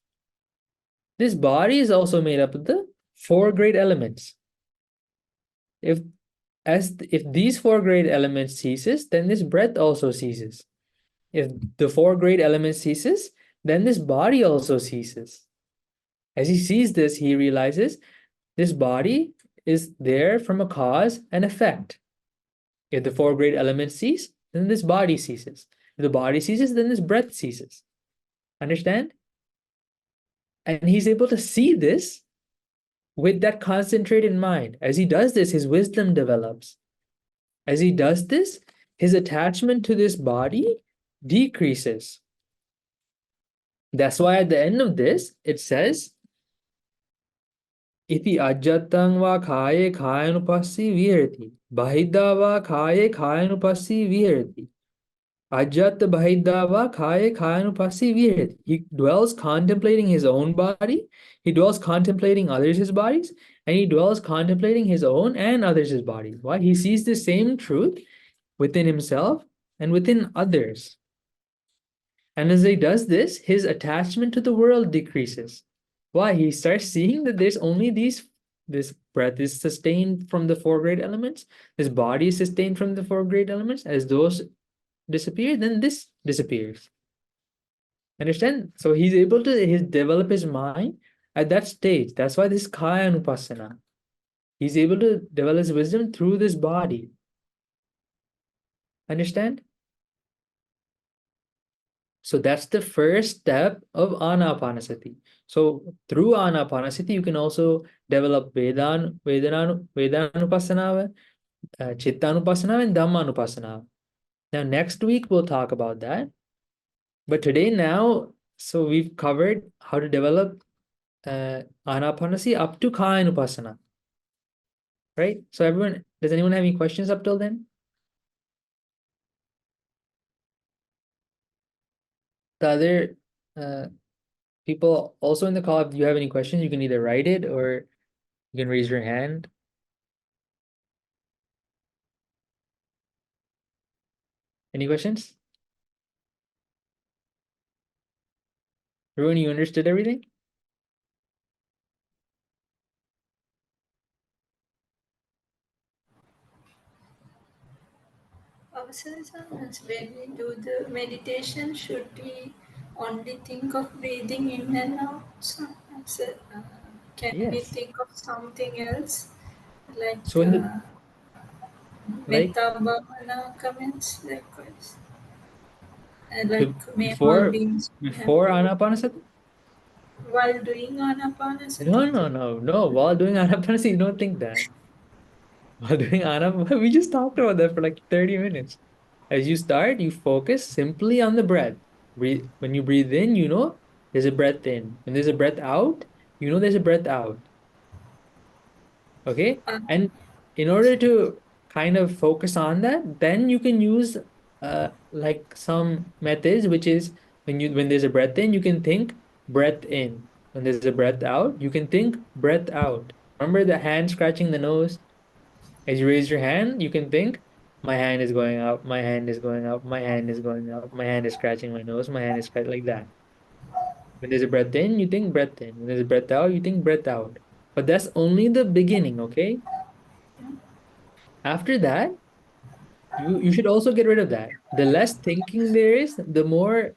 This body is also made up of the 4 great elements. If these 4 great elements ceases, then this breath also ceases. If the 4 great elements ceases, then this body also ceases. As he sees this, he realizes this body is there from a cause and effect. If the 4 great elements cease, then this body ceases. If the body ceases, then this breath ceases. Understand? And he's able to see this with that concentrated mind. As he does this, his wisdom develops. As he does this, his attachment to this body decreases. That's why at the end of this, it says, Iti ajjatang va khaye khayanupassi viharati. Bahidha va khaye khayanupassi viharati. Ajat bahidava khaye khayanupassi viharati. He dwells contemplating his own body, he dwells contemplating others' bodies, and he dwells contemplating his own and others' bodies. Why? He sees the same truth within himself and within others. And as he does this, his attachment to the world decreases. Why? He starts seeing that there's only this breath is sustained from the four great elements, this body is sustained from the four great elements. As those disappear, then this disappears. Understand? So he's able to develop his mind at that stage. That's why this kaya anupassana. He's able to develop his wisdom through this body. Understand? So that's the first step of anapanasati. So through anapanasati, you can also develop Vedanupassana, Chittanupassana, and Dhammanupassana. Now, next week, we'll talk about that. But today, so we've covered how to develop anapanasati up to Kayanupassana. Right? So everyone, does anyone have any questions up till then? The other people also in the call, if you have any questions, you can either write it or you can raise your hand. Any questions? Everyone, you understood everything? When we do the meditation, should we only think of breathing in and out? So, can we Yes. think of something else? Like So in the Metta-bhavana comments, likewise. Like may all before beings be before happy. anapanasati? While doing anapanasati? No. While doing anapanasati, you don't think that. While doing anapanasati, we just talked about that for like 30 minutes. As you start, you focus simply on the breath. When you breathe in, you know there's a breath in. When there's a breath out, you know there's a breath out. Okay? And in order to kind of focus on that, then you can use like some methods, which is when there's a breath in, you can think breath in. When there's a breath out, you can think breath out. Remember the hand scratching the nose? As you raise your hand, you can think my hand is going up, my hand is going up, my hand is going up, my hand is scratching my nose, my hand is scratching like that. When there's a breath in, you think breath in. When there's a breath out, you think breath out. But that's only the beginning, okay? After that, you should also get rid of that. The less thinking there is, the more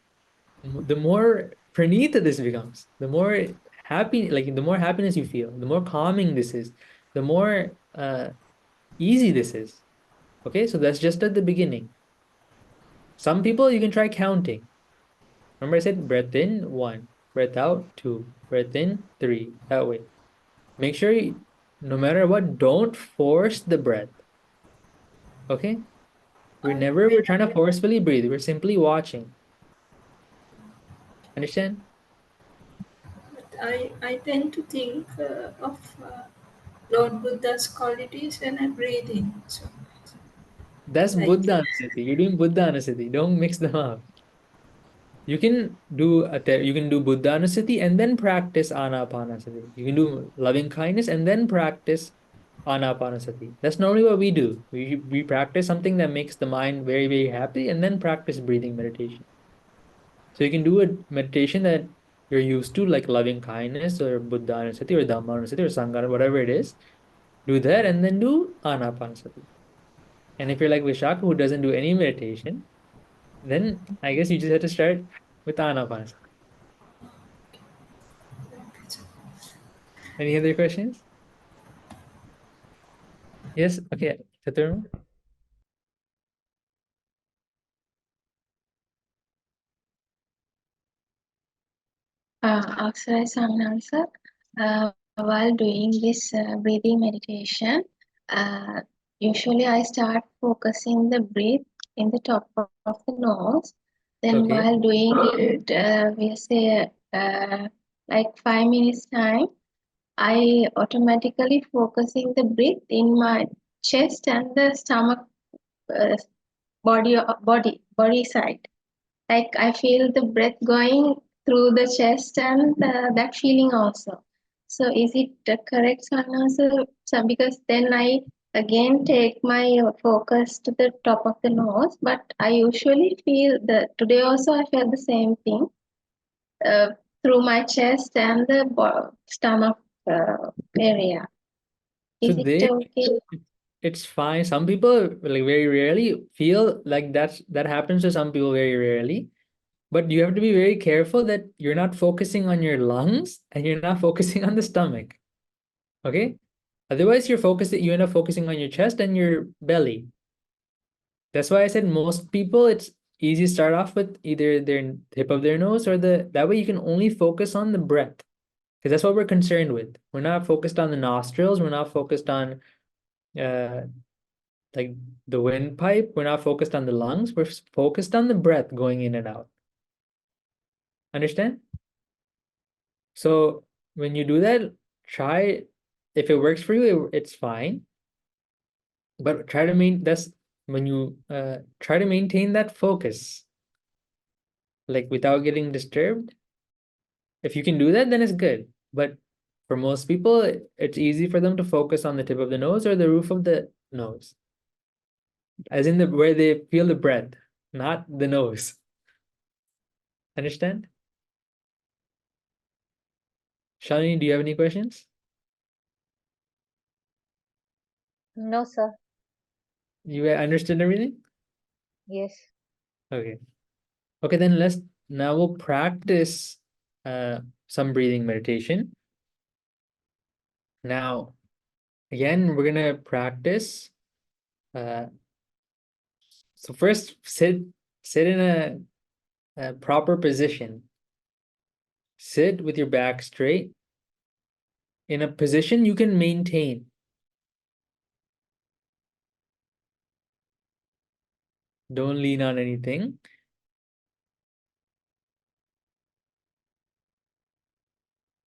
pranita this becomes. The more happy, like the more happiness you feel, the more calming this is, the more easy this is. Okay, so that's just at the beginning. Some people you can try counting. Remember I said breath in 1, breath out 2, breath in 3. That way. Make sure no matter what, don't force the breath. Okay? We're trying to forcefully breathe. We're simply watching. Understand? But I tend to think of Lord Buddha's qualities when I breathe in. So, That's like, Buddha Anusati. You're doing Buddha Anusati. Don't mix them up. You can do Buddha Anusati and then practice Anapanasati. You can do loving kindness and then practice Anapanasati. That's normally what we do. We practice something that makes the mind very, very happy and then practice breathing meditation. So you can do a meditation that you're used to, like loving kindness or Buddha Anusati or Dhamma Anusati or Sangha, whatever it is. Do that and then do Anapanasati. And if you're like Vishaka who doesn't do any meditation, then I guess you just have to start with Anapanasati. Any other questions? Yes? Okay. Chaturma? Akshay Sangnansa, while doing this breathing meditation, usually I start focusing the breath in the top of the nose. Then Okay. while doing it, we say like 5 minutes time, I automatically focusing the breath in my chest and the stomach, uh, body side. Like I feel the breath going through the chest and that feeling also. So is it correct, Sana? So because then I again take my focus to the top of the nose, but I usually feel today also I felt the same thing uh, through my chest and the stomach area. So Is it okay? it's fine. Some people like very rarely feel like that happens to some people very rarely. But you have to be very careful that you're not focusing on your lungs and you're not focusing on the stomach. Okay? Otherwise, you end up focusing on your chest and your belly. That's why I said most people, it's easy to start off with either their tip of their nose or that way you can only focus on the breath. Because that's what we're concerned with. We're not focused on the nostrils, we're not focused on like the windpipe, we're not focused on the lungs, we're focused on the breath going in and out. Understand? So when you do that, try, if it works for you, it's fine. But try to try to maintain that focus, like without getting disturbed. If you can do that, then it's good. But for most people, it's easy for them to focus on the tip of the nose or the roof of the nose, as in where they feel the breath, not the nose. Understand? Shalini, do you have any questions? No, sir. You understood everything? Yes. Okay. Okay, then now we'll practice some breathing meditation. Now, again, we're gonna practice. So first, sit in a proper position. Sit with your back straight in a position you can maintain. Don't lean on anything.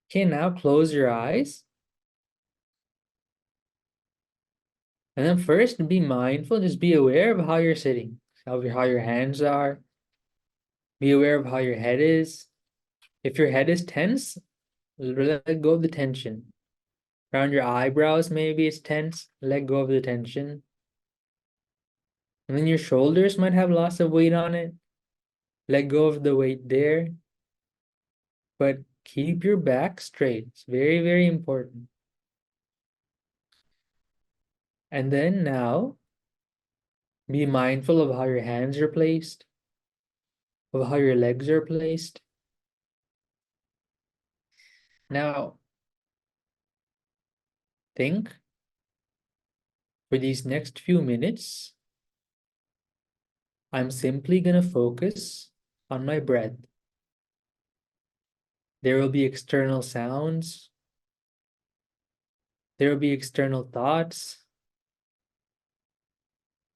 Okay, now close your eyes. And then first, be mindful, just be aware of how you're sitting, how your hands are. Be aware of how your head is. If your head is tense, let go of the tension. Around your eyebrows, maybe it's tense, let go of the tension. And then your shoulders might have lots of weight on it. Let go of the weight there. But keep your back straight. It's very, very important. And then now, be mindful of how your hands are placed, of how your legs are placed. Now, think for these next few minutes, I'm simply going to focus on my breath. There will be external sounds. There will be external thoughts.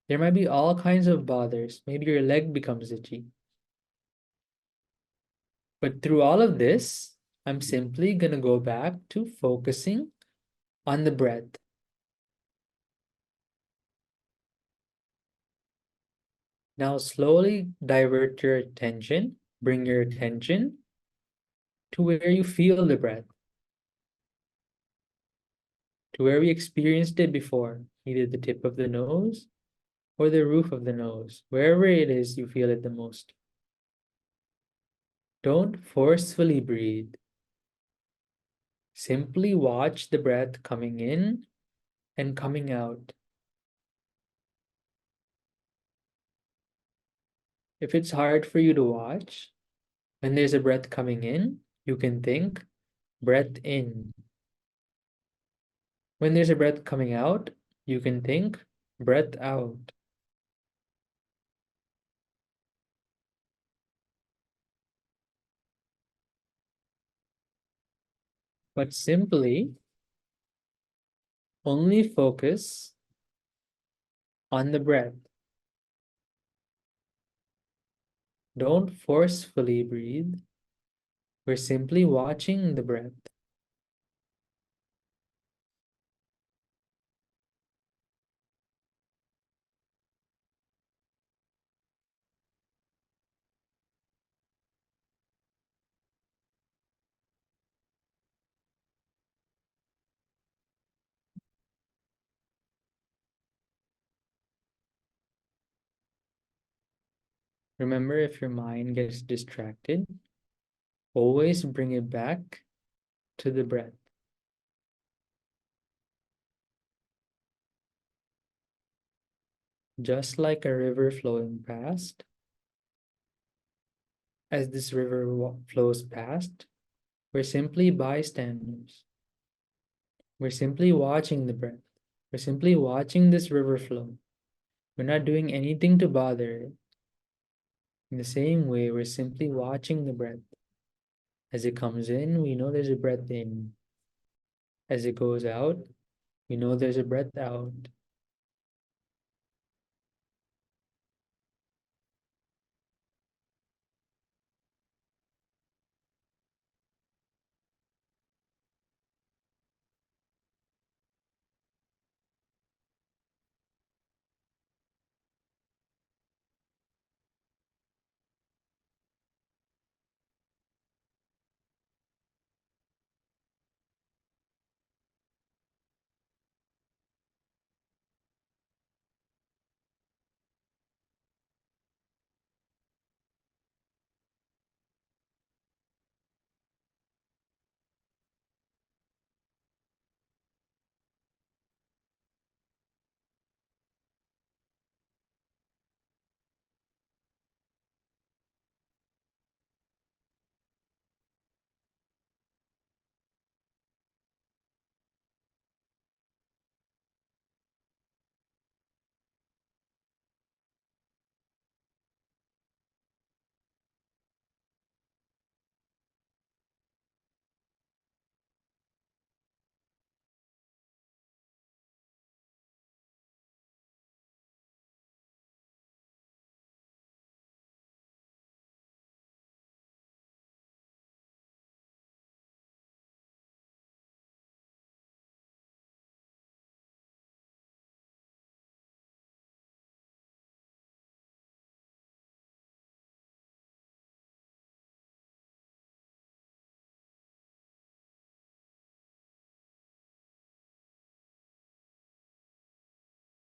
There might be all kinds of bothers. Maybe your leg becomes itchy. But through all of this, I'm simply going to go back to focusing on the breath. Now slowly divert your attention, bring your attention to where you feel the breath, to where we experienced it before, either the tip of the nose or the roof of the nose, wherever it is you feel it the most. Don't forcefully breathe. Simply watch the breath coming in and coming out. If it's hard for you to watch, when there's a breath coming in, you can think, breath in. When there's a breath coming out, you can think, breath out. but simply only focus on the breath. Don't forcefully breathe. We're simply watching the breath. Remember, if your mind gets distracted, always bring it back to the breath. Just like a river flowing past, as this river flows past, we're simply bystanders. We're simply watching the breath. We're simply watching this river flow. We're not doing anything to bother it. In the same way, we're simply watching the breath. As it comes in, we know there's a breath in. As it goes out, we know there's a breath out.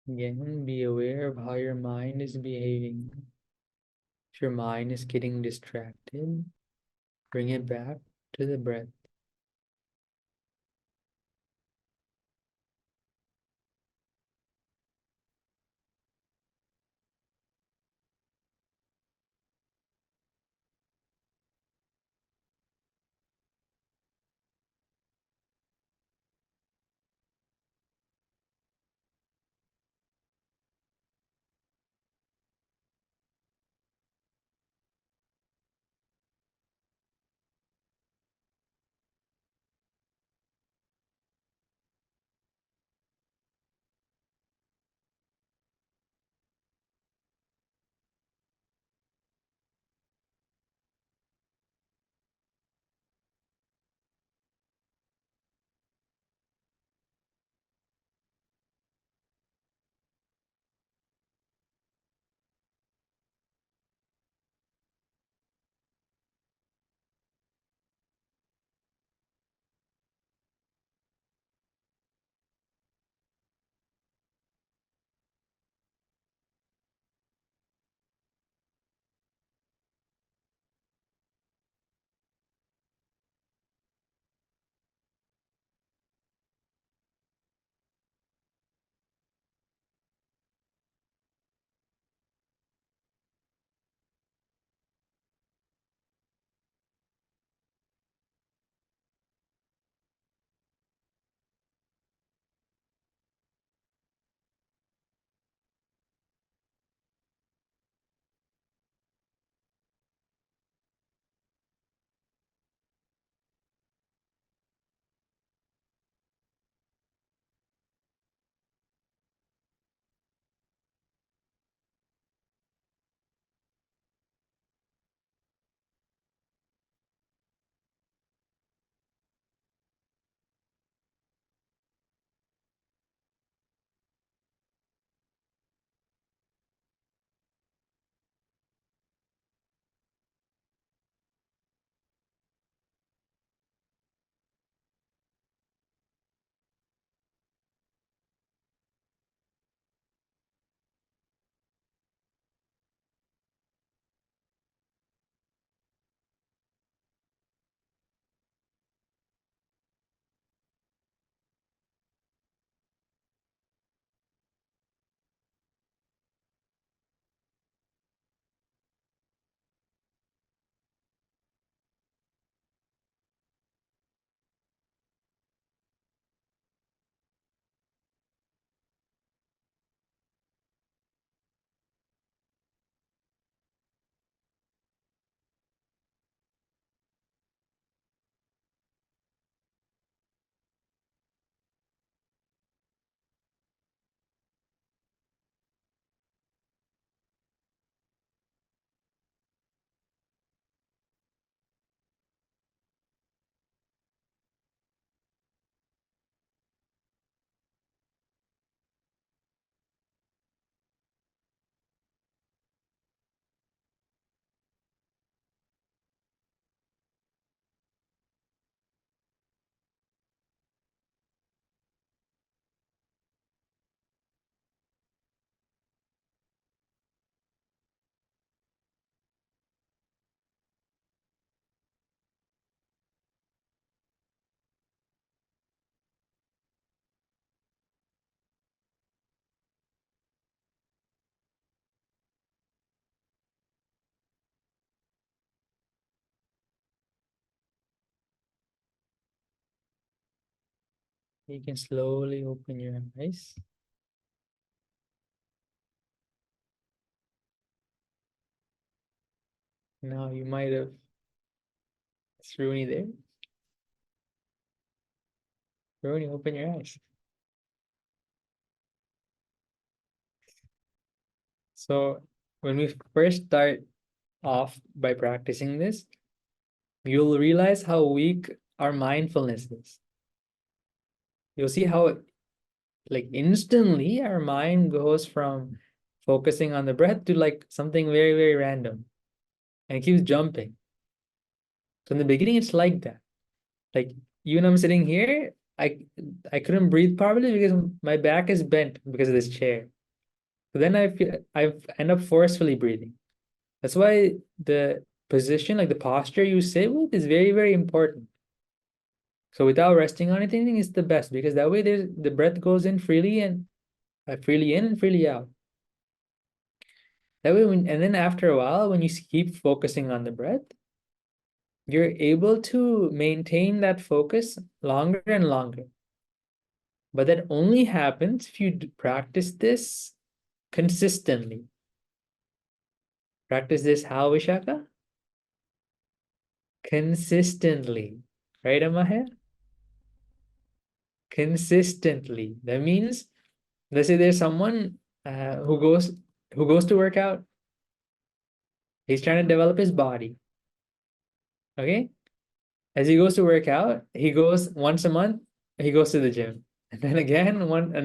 Again, be aware of how your mind is behaving. If your mind is getting distracted, bring it back to the breath. You can slowly open your eyes. Now you might have 𝗙𝗎 there. 𝗙𝗎, open your eyes. So when we first start off by practicing this, you'll realize how weak our mindfulness is. You'll see how like instantly our mind goes from focusing on the breath to like something very, very random, and it keeps jumping. So in the beginning, it's like that. Like even I'm sitting here, I couldn't breathe properly because my back is bent because of this chair. So then I end up forcefully breathing. That's why the position, like the posture you sit with, is very, very important. So without resting on anything is the best, because that way the breath goes in freely and freely in and freely out. That way, and then after a while, when you keep focusing on the breath, you're able to maintain that focus longer and longer. But that only happens if you practice this consistently. Practice this how, Vishaka? Consistently. Right, Amahya? Consistently. That means, let's say there's someone who goes to work out. He's trying to develop his body. Okay? As he goes to work out, he goes once a month, he goes to the gym. And then again,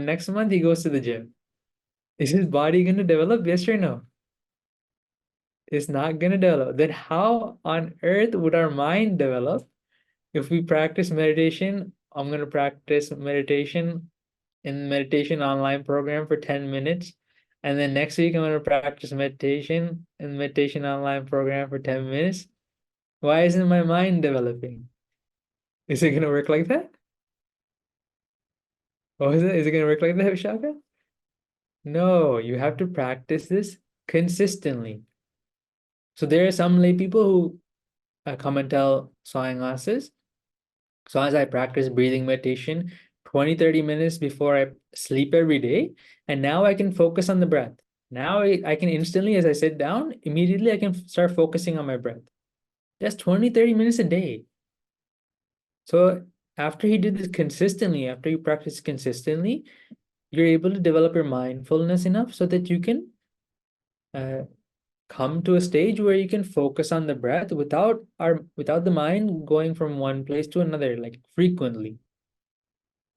next month, he goes to the gym. Is his body going to develop? Yes or no? It's not going to develop. Then how on earth would our mind develop if we practice meditation? I'm going to practice meditation in meditation online program for 10 minutes. And then next week, I'm going to practice meditation in meditation online program for 10 minutes. Why isn't my mind developing? Is it going to work like that? What is it? Is it going to work like that, Vishaka? No, you have to practice this consistently. So there are some lay people who come and tell Swami classes. So as I practice breathing meditation 20-30 minutes before I sleep every day, and now I can focus on the breath. Now I can instantly, as I sit down, immediately I can start focusing on my breath. Just 20-30 minutes a day. So after he did this consistently, after you practice consistently, you're able to develop your mindfulness enough so that you can come to a stage where you can focus on the breath without the mind going from one place to another, like frequently.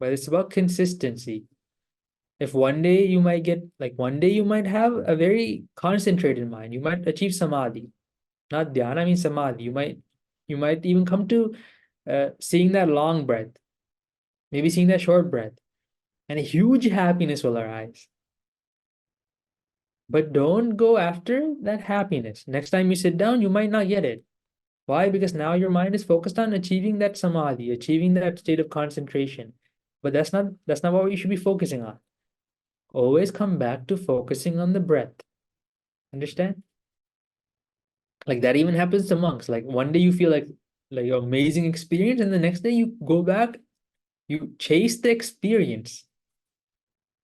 But it's about consistency. If one day you might have a very concentrated mind, you might achieve samadhi. Not dhyana, I mean samadhi. You might even come to seeing that long breath, maybe seeing that short breath, and a huge happiness will arise. But don't go after that happiness. Next time you sit down, you might not get it. Why? Because now your mind is focused on achieving that samadhi, achieving that state of concentration. But that's not what you should be focusing on. Always come back to focusing on the breath. Understand? Like that even happens to monks. Like one day you feel like your amazing experience, and the next day you go back, you chase the experience.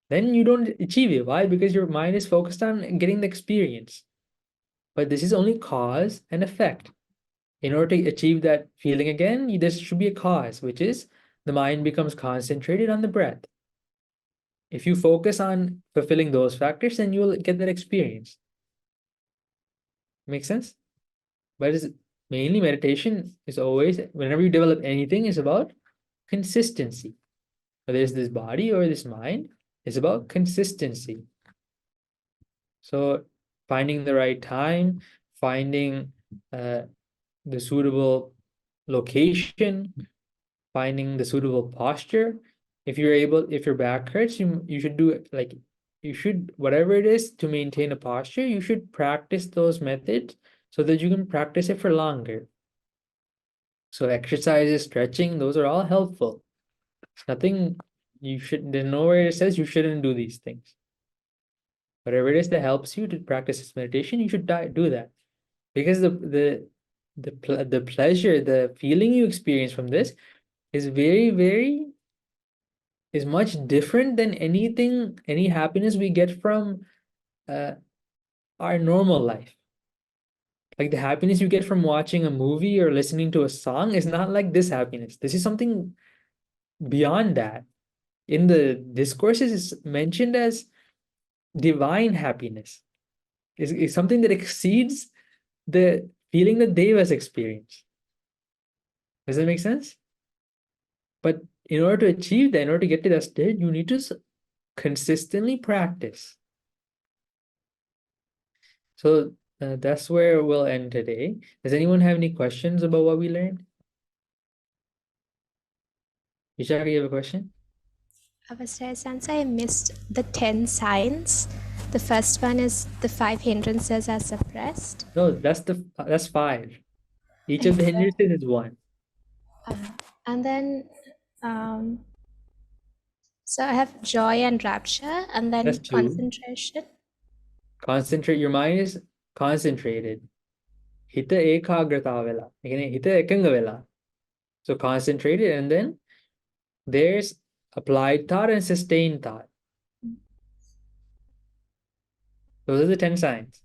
Then you don't achieve it. Why? Because your mind is focused on getting the experience. But this is only cause and effect. In order to achieve that feeling again, there should be a cause, which is the mind becomes concentrated on the breath. If you focus on fulfilling those factors, then you will get that experience. Make sense? But it's mainly meditation is always, whenever you develop anything, is about consistency. Whether it's this body or this mind, it's about consistency. So finding the right time, finding the suitable location, finding the suitable posture. If your back hurts, you should do it like whatever it is to maintain a posture, you should practice those methods so that you can practice it for longer. So exercises, stretching, those are all helpful. Nothing there's nowhere it says you shouldn't do these things. Whatever it is that helps you to practice this meditation, you should do that. Because the pleasure, the feeling you experience from this is very, very is much different than any happiness we get from our normal life. Like the happiness you get from watching a movie or listening to a song is not like this happiness. This is something beyond that. In the discourses, it's mentioned as divine happiness. It's something that exceeds the feeling that Devas experience. Does that make sense? But in order to achieve that, in order to get to that state, you need to consistently practice. So that's where we'll end today. Does anyone have any questions about what we learned? Vishaka, you have a question? I missed the 10 signs. The first one is the 5 hindrances are suppressed. No, that's 5. Each of the hindrances is 1. And then, so I have joy and rapture, and then That's 2. concentration. Concentrate. Your mind is concentrated. 𝗵𝗾𝗂𝗏 vela. 𝗵𝗾 ekanga vela. So concentrated, and then there's applied thought and sustained thought. Those are the 10 signs.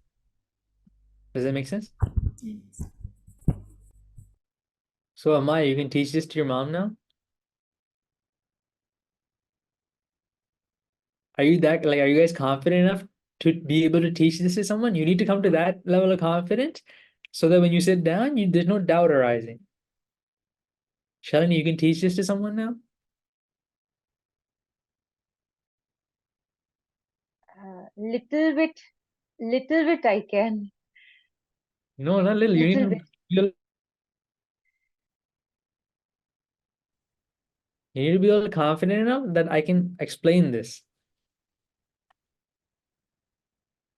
Does that make sense? Yes. So Amaya, you can teach this to your mom now? Are you guys confident enough to be able to teach this to someone? You need to come to that level of confidence so that when you sit down, there's no doubt arising. Shalini, you can teach this to someone now? Little bit I can. No, not little. You Little need to be able confident enough that I can explain this.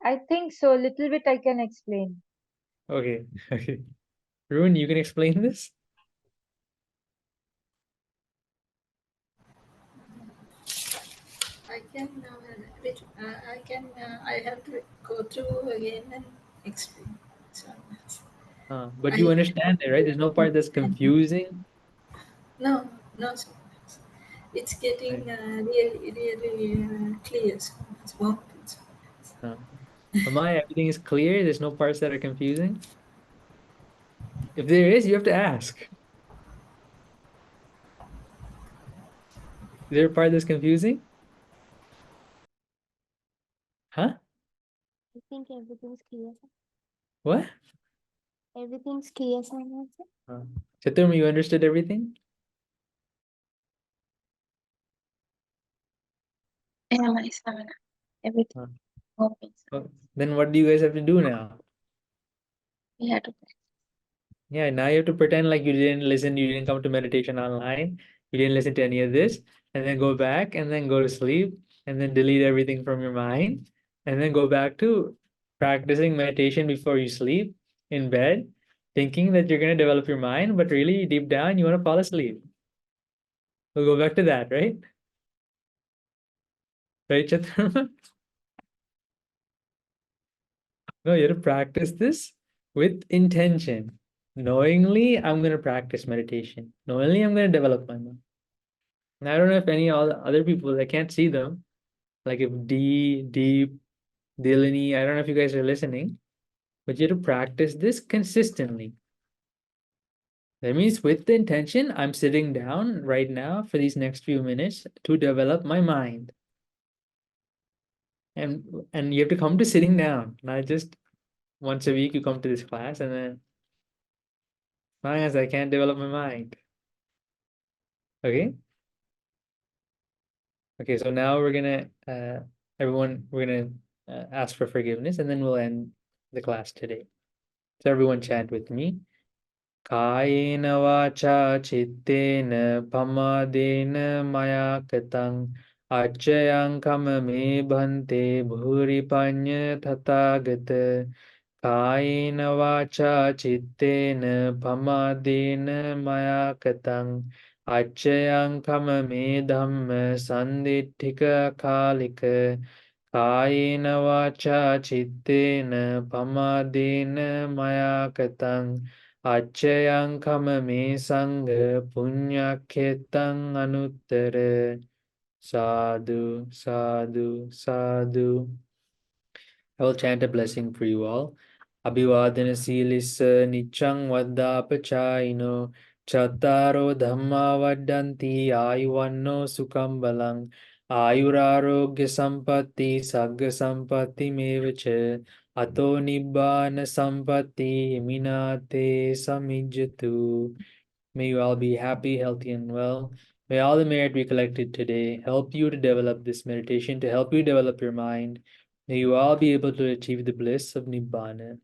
I think so. Little bit I can explain. Okay. Okay. Ruin, you can explain this? I can, I have to go through again and explain. So, But you understand it, right? There's no part that's confusing. no, so much. It's getting really clear so much more. Amaya, everything is clear. There's no parts that are confusing. If there is, you have to ask. Is there a part that's confusing? Huh? I think everything's clear. What? Everything's clear, sir. Chaturma, you understood everything? Everything. Okay. Then what do you guys have to do now? We have to Yeah, now you have to pretend like you didn't listen, you didn't come to meditation online, you didn't listen to any of this, and then go back and then go to sleep, and then delete everything from your mind, and then go back to practicing meditation before you sleep in bed, thinking that you're going to develop your mind, but really deep down you want to fall asleep. We'll go back to that, right? Right, Chaturma? No, you have to practice this with intention. Knowingly, I'm going to practice meditation. Knowingly, I'm going to develop my mind. And I don't know if any other people, I can't see them. Like if Deep, Dilini, I don't know if you guys are listening, but you have to practice this consistently. That means with the intention, I'm sitting down right now for these next few minutes to develop my mind. And you have to come to sitting down, not just once a week you come to this class and then, as I can't develop my mind. Okay? Okay, so now we're gonna, we're gonna ask for forgiveness and then we'll end the class today. So everyone chant with me. Kayena vacha chittena pamadena maya katang acchayang kamame bhante bhuripanya tathagata. Kayena vacha chittena pamadena maya katang acchayang kamame dhamma sanditthika kalika. Kayena vacha chittena pamadena maya katang acchayang kamame sangha punyakhetang anuttara. Sadhu, sadhu, sadhu. I will chant a blessing for you all. Abhivadana 𝗙𝗟𝗔 niccang vardhāpachaino chattaro dhamma vaddanti ayuvanno sukham balang ayurarogya sampatti sagga sampatti mevacha ato nibbana sampatti minate samijjatu. May you all be happy, healthy, and well. May all the merit we collected today help you to develop this meditation, to help you develop your mind. May you all be able to achieve the bliss of Nibbana.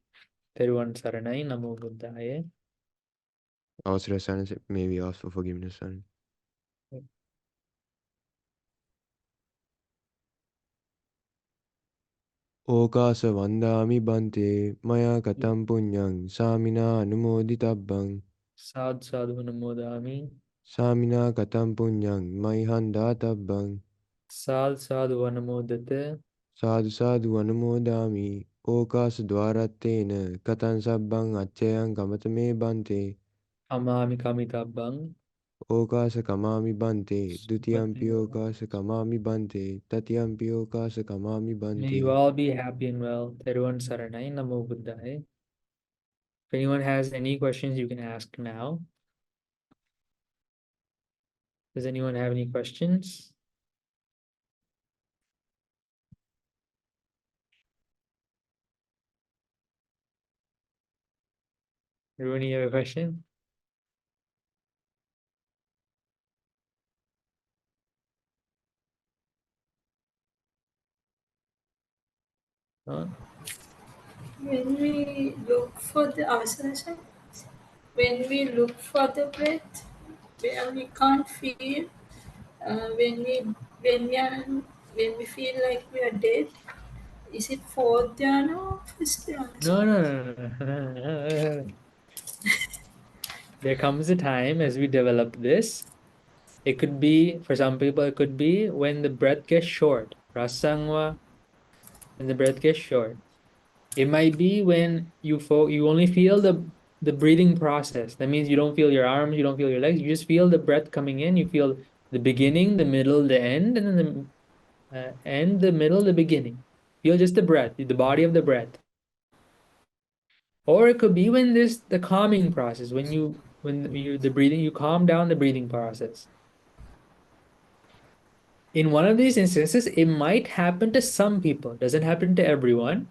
𝗪ᵣ Saranai, Namo Buddhaya. අවසරයි සයන්ස, may we ask for forgiveness, son. ඕකාස වන්දාමි බන්තේ මයා කතම් පුඤ්ඤං සාමිනා අනුමෝදිතබ්බං Sadhu sadhu namodami. සාමිනා කතම් පුඤ්ඤං මයිහං දාතබ්බං Sadhu sadhu anamodate. සාදු සාදු අනුමෝදාමි. ඕකාස ద్వාරත්තේන කතං සබ්බං අච්චයං ගමතමේ බන්තේ Amami kamitabang. ඕකාස කමාමි බන්තේ ဒ ුතියම්පි ඕකාස කමාමි බන්තේ තතියම්පි ඕකාස කමාමි May බන්තේ. you all be happy and well. 𝗪ᵣ Saranai, Namo Buddhaya. If anyone has any questions, you can ask now. Does anyone have any questions? Everyone, you have a question? No? When we look for the observation, when we look for the breath, where we can't feel, when we feel like we are dead, is it fourth dhyana or first dhyana? No. There comes a time as we develop this. It could be, for some people, it could be when the breath gets short. Rasangwa, when the breath gets short. It might be when you only feel the breathing process. That means you don't feel your arms, you don't feel your legs. You just feel the breath coming in. You feel the beginning, the middle, the end, and then the end, the middle, the beginning. Feel just the breath, the body of the breath. Or it could be when the calming process, when the breathing, you calm down the breathing process. In one of these instances, it might happen to some people. It doesn't happen to everyone.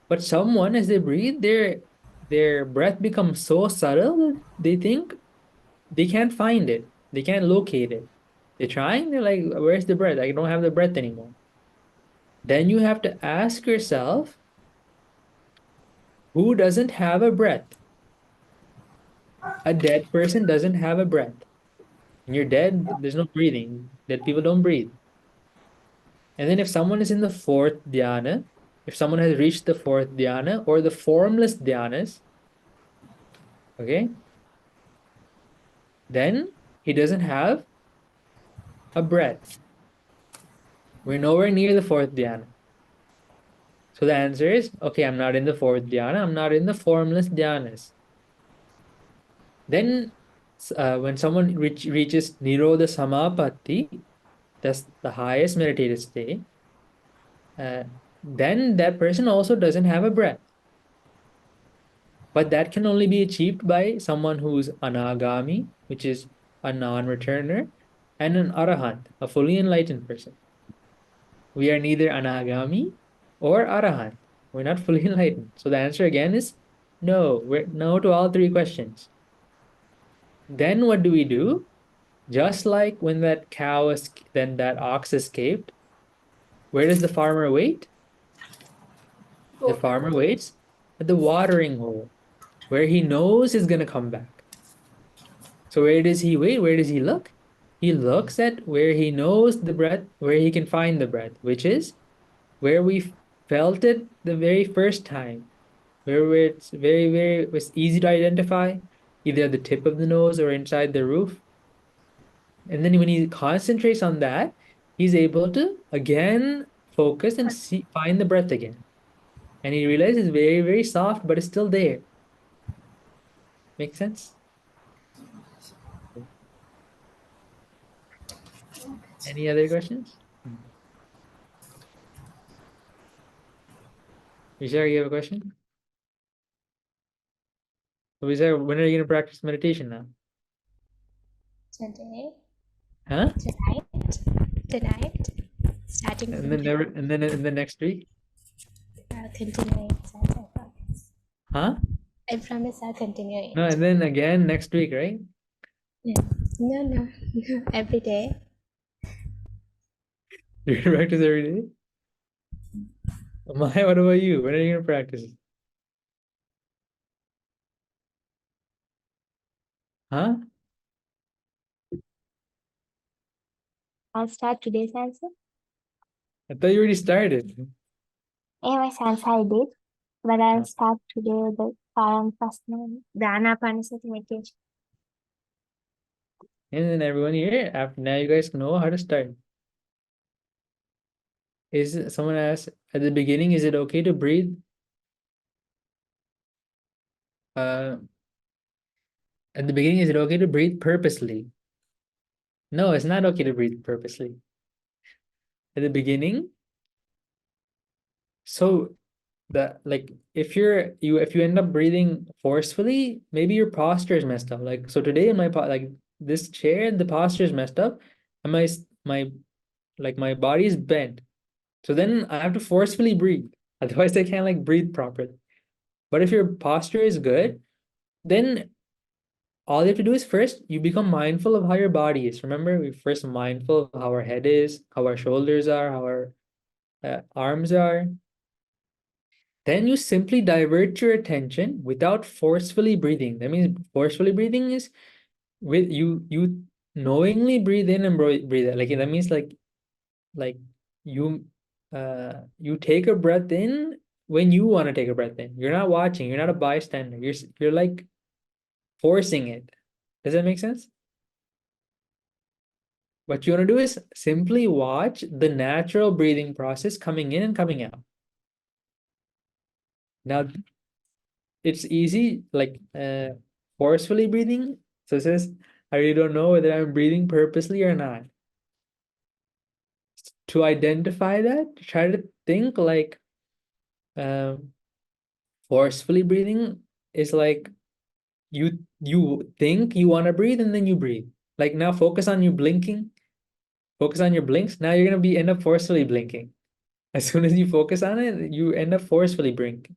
But someone, as they breathe, their breath becomes so subtle that they think they can't find it. They can't locate it. They're trying, they're like, where's the breath? I don't have the breath anymore. Then you have to ask yourself, who doesn't have a breath? A dead person doesn't have a breath. When you're dead, there's no breathing. Dead people don't breathe. And then if someone is in the fourth dhyana, if someone has reached the fourth dhyana or the formless dhyanas, okay, then he doesn't have a breath. We're nowhere near the fourth dhyana. So the answer is, okay, I'm not in the fourth dhyana, I'm not in the formless dhyanas. Then when someone reaches Nirodha Samapatti, that's the highest meditative state, then that person also doesn't have a breath. But that can only be achieved by someone who's anagami, which is a non-returner, and an arahant, a fully enlightened person. We are neither anagami or arahant. We're not fully enlightened. So the answer again is no. We're no to all three questions. Then what do we do? Just like when that ox escaped, where does the farmer wait? The farmer waits at the watering hole, where he knows he's going to come back. So where does he wait? Where does he look? He looks at where he knows the breath, where he can find the breath, which is where we felt it the very first time, where it's it's easy to identify, either at the tip of the nose or inside the roof. And then when he concentrates on that, he's able to again focus and find the breath again. And he realizes it's very, very soft, but it's still there. Make sense? Any other questions? Vishar, you have a question? So Vishar, when are you going to practice meditation now? Today. Huh? Tonight. Starting And from then never, and then in the next week? I'll continue it. I promise. Huh? I promise I'll continue it. No, and then again next week, right? Yeah. No. Every day. You're gonna practice every day? Maya, what about you? When are you gonna practice? Huh? I'll start today's answer. I thought you already started. Yeah, my answer I did, but I'll start today with the Paramprasna, the Anapanasati meditation. And then everyone here, after now you guys know how to start. Someone asked at the beginning, is it okay to breathe? At the beginning, is it okay to breathe purposely? No, it's not okay to breathe purposely. At the beginning, so if you end up breathing forcefully, maybe your posture is messed up. Like, so today in my this chair, the posture is messed up, and my body is bent. So then I have to forcefully breathe. Otherwise, I can't breathe properly. But if your posture is good, then all you have to do is first you become mindful of how your body is. Remember, we first mindful of how our head is, how our shoulders are, how our arms are. Then you simply divert your attention without forcefully breathing. That means forcefully breathing is with you knowingly breathe in and breathe out. That means you take a breath in when you want to take a breath in. You're not watching, you're not a bystander. You're like forcing it. Does that make sense? What you want to do is simply watch the natural breathing process coming in and coming out. Now, it's easy, forcefully breathing. So it says, I really don't know whether I'm breathing purposely or not. To identify that, try to think forcefully breathing is like you think you want to breathe and then you breathe. Like now focus on you blinking. Focus on your blinks. Now you're gonna end up forcefully blinking. As soon as you focus on it, you end up forcefully blinking.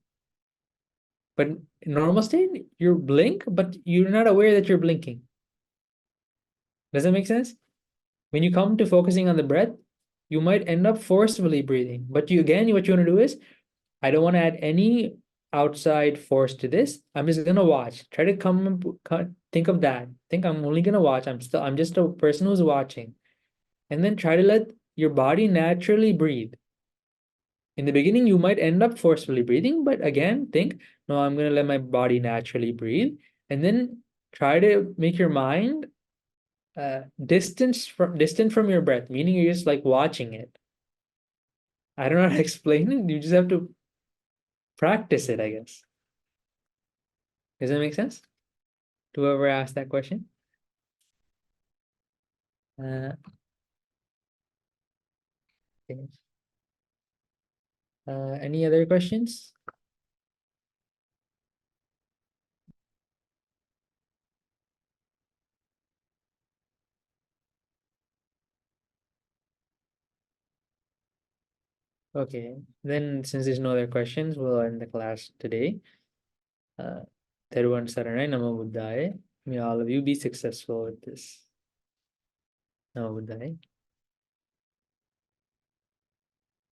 But in normal state, you blink, but you're not aware that you're blinking. Does that make sense? When you come to focusing on the breath, you might end up forcefully breathing. But what you want to do is, I don't want to add any outside force to this. I'm just gonna watch. Try to think of that. Think I'm only gonna watch. I'm just a person who's watching. And then try to let your body naturally breathe. In the beginning, you might end up forcefully breathing, but again, think, no, I'm gonna let my body naturally breathe. And then try to make your mind distant from your breath, meaning you're just like watching it. I don't know how to explain it. You just have to practice it, I guess. Does that make sense? To whoever asked that question? Okay. Any other questions? Okay, then since there's no other questions, we'll end the class today. 𝗪ᵣ Saranai 𝗪𝗵𝗲𝗁. May all of you be successful with this. 𝗪𝗵𝗲𝗁.